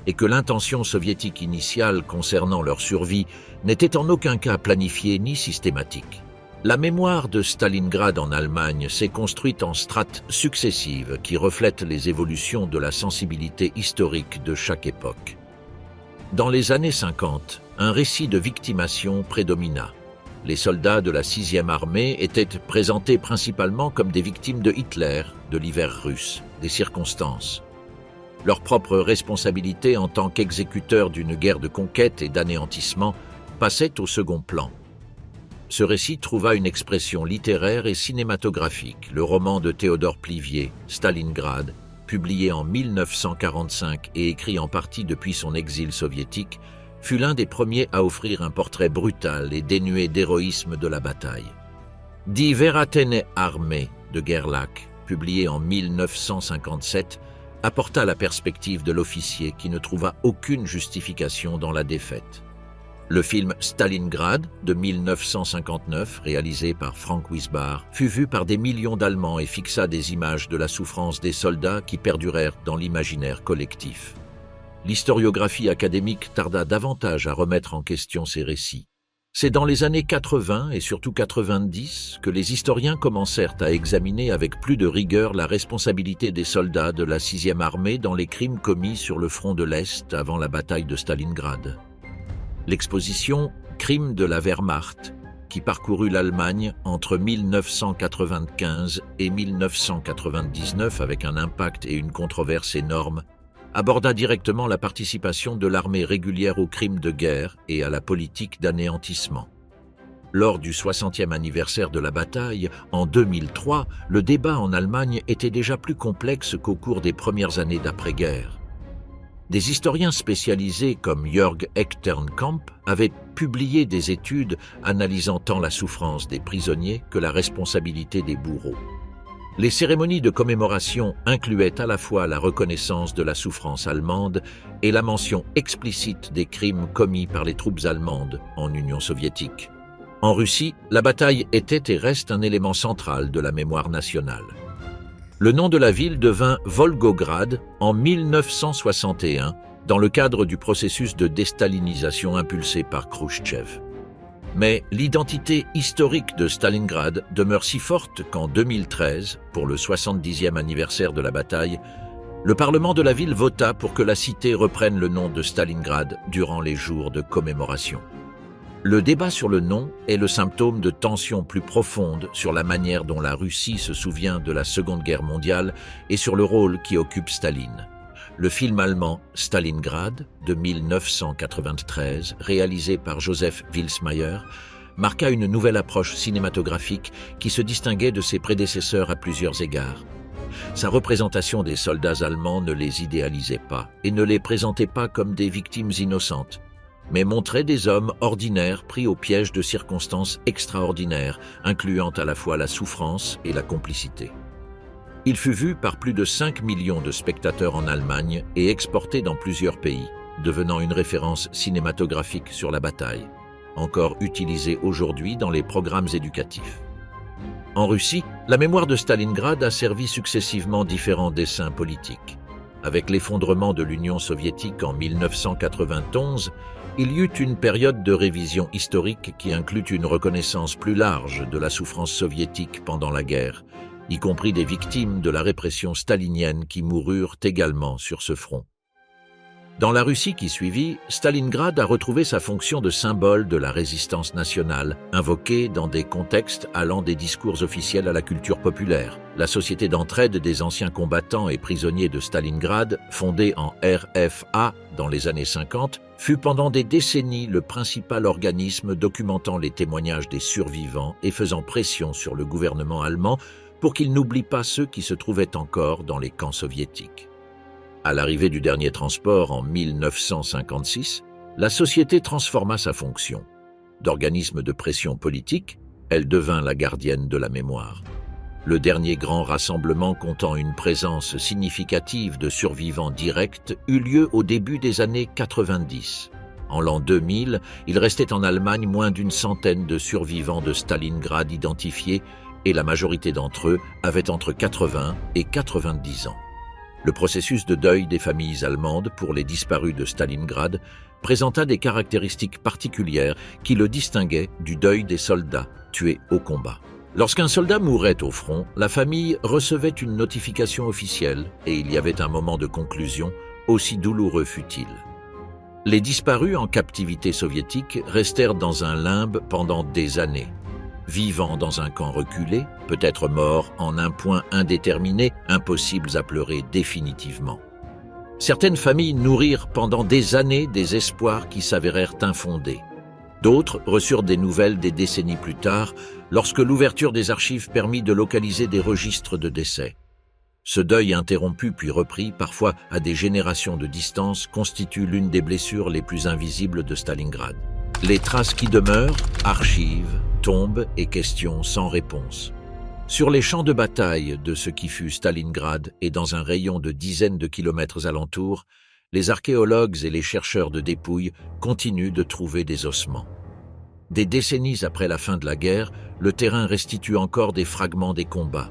et que l'intention soviétique initiale concernant leur survie n'était en aucun cas planifiée ni systématique. La mémoire de Stalingrad en Allemagne s'est construite en strates successives qui reflètent les évolutions de la sensibilité historique de chaque époque. Dans les années 50, un récit de victimation prédomina. Les soldats de la 6e armée étaient présentés principalement comme des victimes de Hitler, de l'hiver russe, des circonstances. Leur propre responsabilité en tant qu'exécuteurs d'une guerre de conquête et d'anéantissement passait au second plan. Ce récit trouva une expression littéraire et cinématographique. Le roman de Théodore Plivier, Stalingrad, publié en 1945 et écrit en partie depuis son exil soviétique, fut l'un des premiers à offrir un portrait brutal et dénué d'héroïsme de la bataille. Die Verratene Armee de Gerlach, publié en 1957, apporta la perspective de l'officier qui ne trouva aucune justification dans la défaite. Le film Stalingrad de 1959, réalisé par Frank Wisbar, fut vu par des millions d'Allemands et fixa des images de la souffrance des soldats qui perdurèrent dans l'imaginaire collectif. L'historiographie académique tarda davantage à remettre en question ces récits. C'est dans les années 80 et surtout 90 que les historiens commencèrent à examiner avec plus de rigueur la responsabilité des soldats de la 6e armée dans les crimes commis sur le front de l'Est avant la bataille de Stalingrad. L'exposition « Crimes de la Wehrmacht », qui parcourut l'Allemagne entre 1995 et 1999 avec un impact et une controverse énormes, aborda directement la participation de l'armée régulière aux crimes de guerre et à la politique d'anéantissement. Lors du 60e anniversaire de la bataille, en 2003, le débat en Allemagne était déjà plus complexe qu'au cours des premières années d'après-guerre. Des historiens spécialisés comme Jörg Echternkamp avaient publié des études analysant tant la souffrance des prisonniers que la responsabilité des bourreaux. Les cérémonies de commémoration incluaient à la fois la reconnaissance de la souffrance allemande et la mention explicite des crimes commis par les troupes allemandes en Union soviétique. En Russie, la bataille était et reste un élément central de la mémoire nationale. Le nom de la ville devint Volgograd en 1961 dans le cadre du processus de déstalinisation impulsé par Khrouchtchev. Mais l'identité historique de Stalingrad demeure si forte qu'en 2013, pour le 70e anniversaire de la bataille, le Parlement de la ville vota pour que la cité reprenne le nom de Stalingrad durant les jours de commémoration. Le débat sur le nom est le symptôme de tensions plus profondes sur la manière dont la Russie se souvient de la Seconde Guerre mondiale et sur le rôle qui occupe Staline. Le film allemand Stalingrad de 1993, réalisé par Joseph Vilsmayer, marqua une nouvelle approche cinématographique qui se distinguait de ses prédécesseurs à plusieurs égards. Sa représentation des soldats allemands ne les idéalisait pas et ne les présentait pas comme des victimes innocentes, mais montrait des hommes ordinaires pris au piège de circonstances extraordinaires, incluant à la fois la souffrance et la complicité. Il fut vu par plus de 5 millions de spectateurs en Allemagne et exporté dans plusieurs pays, devenant une référence cinématographique sur la bataille, encore utilisée aujourd'hui dans les programmes éducatifs. En Russie, la mémoire de Stalingrad a servi successivement différents desseins politiques. Avec l'effondrement de l'Union soviétique en 1991, il y eut une période de révision historique qui inclut une reconnaissance plus large de la souffrance soviétique pendant la guerre, y compris des victimes de la répression stalinienne qui moururent également sur ce front. Dans la Russie qui suivit, Stalingrad a retrouvé sa fonction de symbole de la résistance nationale, invoquée dans des contextes allant des discours officiels à la culture populaire. La Société d'entraide des anciens combattants et prisonniers de Stalingrad, fondée en RFA dans les années 50, fut pendant des décennies le principal organisme documentant les témoignages des survivants et faisant pression sur le gouvernement allemand pour qu'il n'oublie pas ceux qui se trouvaient encore dans les camps soviétiques. À l'arrivée du dernier transport en 1956, la société transforma sa fonction. D'organisme de pression politique, elle devint la gardienne de la mémoire. Le dernier grand rassemblement comptant une présence significative de survivants directs eut lieu au début des années 90. En l'an 2000, il restait en Allemagne moins d'une centaine de survivants de Stalingrad identifiés et la majorité d'entre eux avaient entre 80 et 90 ans. Le processus de deuil des familles allemandes pour les disparus de Stalingrad présenta des caractéristiques particulières qui le distinguaient du deuil des soldats tués au combat. Lorsqu'un soldat mourait au front, la famille recevait une notification officielle et il y avait un moment de conclusion, aussi douloureux fut-il. Les disparus en captivité soviétique restèrent dans un limbe pendant des années. Vivant dans un camp reculé, peut-être morts en un point indéterminé, impossibles à pleurer définitivement. Certaines familles nourrirent pendant des années des espoirs qui s'avérèrent infondés. D'autres reçurent des nouvelles des décennies plus tard, lorsque l'ouverture des archives permit de localiser des registres de décès. Ce deuil interrompu puis repris, parfois à des générations de distance, constitue l'une des blessures les plus invisibles de Stalingrad. Les traces qui demeurent, archives, tombes et questions sans réponse. Sur les champs de bataille de ce qui fut Stalingrad et dans un rayon de dizaines de kilomètres alentour, les archéologues et les chercheurs de dépouilles continuent de trouver des ossements. Des décennies après la fin de la guerre, le terrain restitue encore des fragments des combats.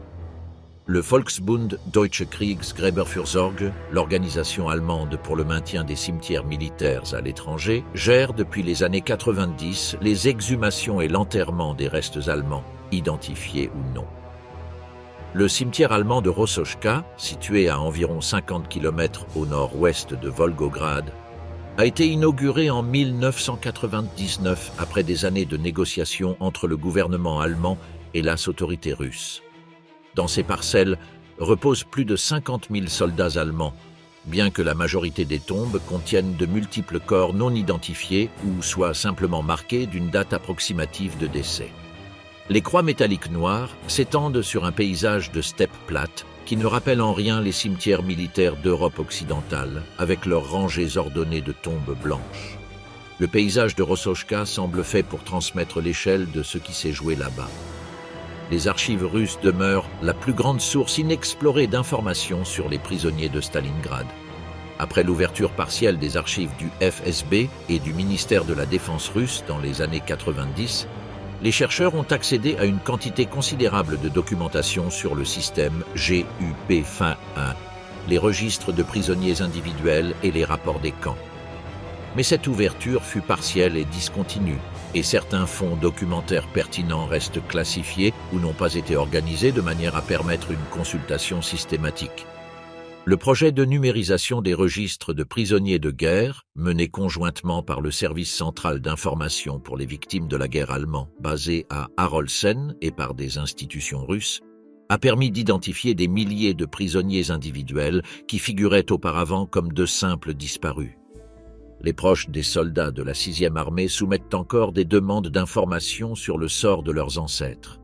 Le Volksbund Deutsche Kriegsgräberfürsorge, l'organisation allemande pour le maintien des cimetières militaires à l'étranger, gère depuis les années 90 les exhumations et l'enterrement des restes allemands, identifiés ou non. Le cimetière allemand de Rossochka, situé à environ 50 km au nord-ouest de Volgograd, a été inauguré en 1999 après des années de négociations entre le gouvernement allemand et les autorités russes. Dans ces parcelles reposent plus de 50 000 soldats allemands, bien que la majorité des tombes contiennent de multiples corps non identifiés ou soient simplement marqués d'une date approximative de décès. Les croix métalliques noires s'étendent sur un paysage de steppe plate qui ne rappelle en rien les cimetières militaires d'Europe occidentale, avec leurs rangées ordonnées de tombes blanches. Le paysage de Rossochka semble fait pour transmettre l'échelle de ce qui s'est joué là-bas. Les archives russes demeurent la plus grande source inexplorée d'informations sur les prisonniers de Stalingrad. Après l'ouverture partielle des archives du FSB et du ministère de la Défense russe dans les années 90, les chercheurs ont accédé à une quantité considérable de documentation sur le système GUP-1, les registres de prisonniers individuels et les rapports des camps. Mais cette ouverture fut partielle et discontinue, et certains fonds documentaires pertinents restent classifiés ou n'ont pas été organisés de manière à permettre une consultation systématique. Le projet de numérisation des registres de prisonniers de guerre, mené conjointement par le Service central d'information pour les victimes de la guerre allemand, basé à Arolsen et par des institutions russes, a permis d'identifier des milliers de prisonniers individuels qui figuraient auparavant comme de simples disparus. Les proches des soldats de la 6e armée soumettent encore des demandes d'informations sur le sort de leurs ancêtres.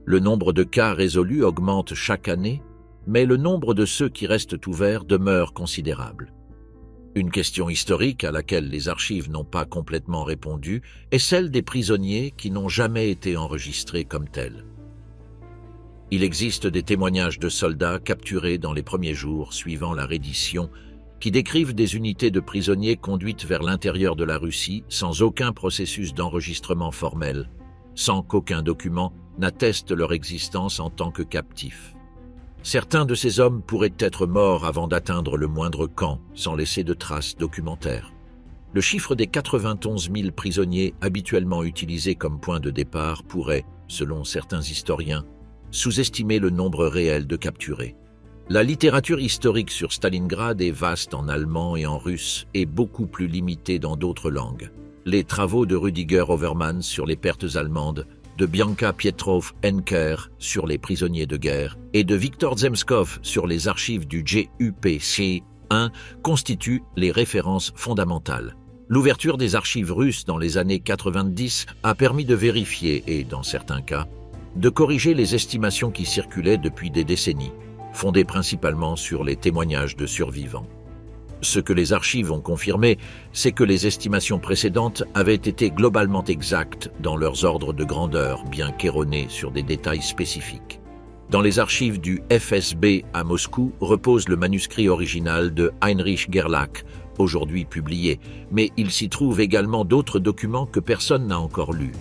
Le nombre de cas résolus augmente chaque année, mais le nombre de ceux qui restent ouverts demeure considérable. Une question historique à laquelle les archives n'ont pas complètement répondu est celle des prisonniers qui n'ont jamais été enregistrés comme tels. Il existe des témoignages de soldats capturés dans les premiers jours suivant la reddition qui décrivent des unités de prisonniers conduites vers l'intérieur de la Russie sans aucun processus d'enregistrement formel, sans qu'aucun document n'atteste leur existence en tant que captifs. Certains de ces hommes pourraient être morts avant d'atteindre le moindre camp, sans laisser de traces documentaires. Le chiffre des 91 000 prisonniers habituellement utilisés comme point de départ pourrait, selon certains historiens, sous-estimer le nombre réel de capturés. La littérature historique sur Stalingrad est vaste en allemand et en russe et beaucoup plus limitée dans d'autres langues. Les travaux de Rüdiger Overmann sur les pertes allemandes, de Bianca Pietrow-Henker sur les prisonniers de guerre et de Viktor Zemskov sur les archives du GUPC-1 constituent les références fondamentales. L'ouverture des archives russes dans les années 90 a permis de vérifier et, dans certains cas, de corriger les estimations qui circulaient depuis des décennies, fondées principalement sur les témoignages de survivants. Ce que les archives ont confirmé, c'est que les estimations précédentes avaient été globalement exactes dans leurs ordres de grandeur, bien qu'erronées sur des détails spécifiques. Dans les archives du FSB à Moscou repose le manuscrit original de Heinrich Gerlach, aujourd'hui publié, mais il s'y trouve également d'autres documents que personne n'a encore lus,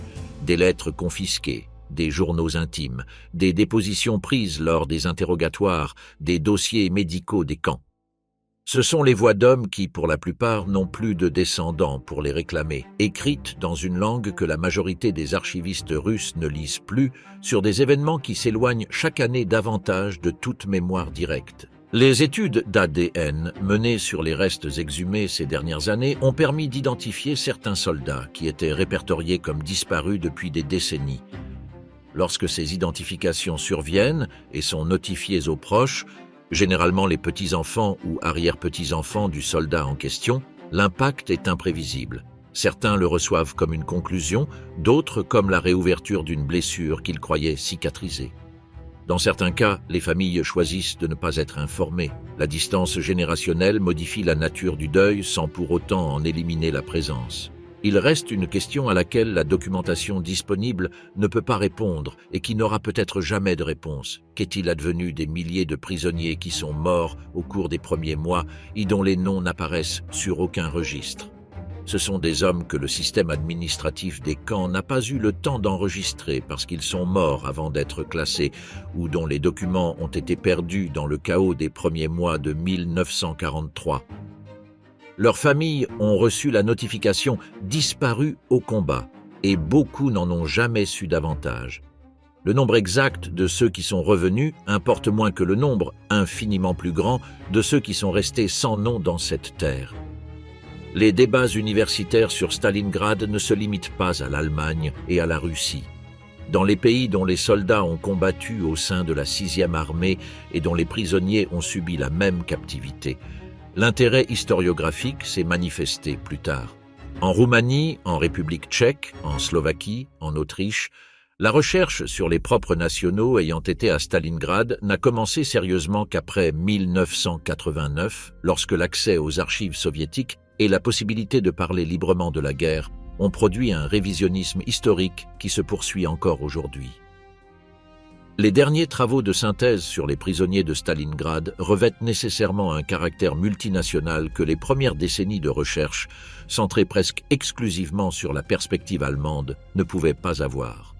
des lettres confisquées, des journaux intimes, des dépositions prises lors des interrogatoires, des dossiers médicaux des camps. Ce sont les voix d'hommes qui, pour la plupart, n'ont plus de descendants pour les réclamer, écrites dans une langue que la majorité des archivistes russes ne lisent plus, sur des événements qui s'éloignent chaque année davantage de toute mémoire directe. Les études d'ADN menées sur les restes exhumés ces dernières années ont permis d'identifier certains soldats qui étaient répertoriés comme disparus depuis des décennies. Lorsque ces identifications surviennent et sont notifiées aux proches, généralement les petits-enfants ou arrière-petits-enfants du soldat en question, l'impact est imprévisible. Certains le reçoivent comme une conclusion, d'autres comme la réouverture d'une blessure qu'ils croyaient cicatrisée. Dans certains cas, les familles choisissent de ne pas être informées. La distance générationnelle modifie la nature du deuil sans pour autant en éliminer la présence. Il reste une question à laquelle la documentation disponible ne peut pas répondre et qui n'aura peut-être jamais de réponse. Qu'est-il advenu des milliers de prisonniers qui sont morts au cours des premiers mois et dont les noms n'apparaissent sur aucun registre? Ce sont des hommes que le système administratif des camps n'a pas eu le temps d'enregistrer parce qu'ils sont morts avant d'être classés ou dont les documents ont été perdus dans le chaos des premiers mois de 1943. Leurs familles ont reçu la notification « disparu au combat » et beaucoup n'en ont jamais su davantage. Le nombre exact de ceux qui sont revenus importe moins que le nombre, infiniment plus grand, de ceux qui sont restés sans nom dans cette terre. Les débats universitaires sur Stalingrad ne se limitent pas à l'Allemagne et à la Russie. Dans les pays dont les soldats ont combattu au sein de la 6e armée et dont les prisonniers ont subi la même captivité, l'intérêt historiographique s'est manifesté plus tard. En Roumanie, en République tchèque, en Slovaquie, en Autriche, la recherche sur les propres nationaux ayant été à Stalingrad n'a commencé sérieusement qu'après 1989, lorsque l'accès aux archives soviétiques et la possibilité de parler librement de la guerre ont produit un révisionnisme historique qui se poursuit encore aujourd'hui. Les derniers travaux de synthèse sur les prisonniers de Stalingrad revêtent nécessairement un caractère multinational que les premières décennies de recherche, centrées presque exclusivement sur la perspective allemande, ne pouvaient pas avoir.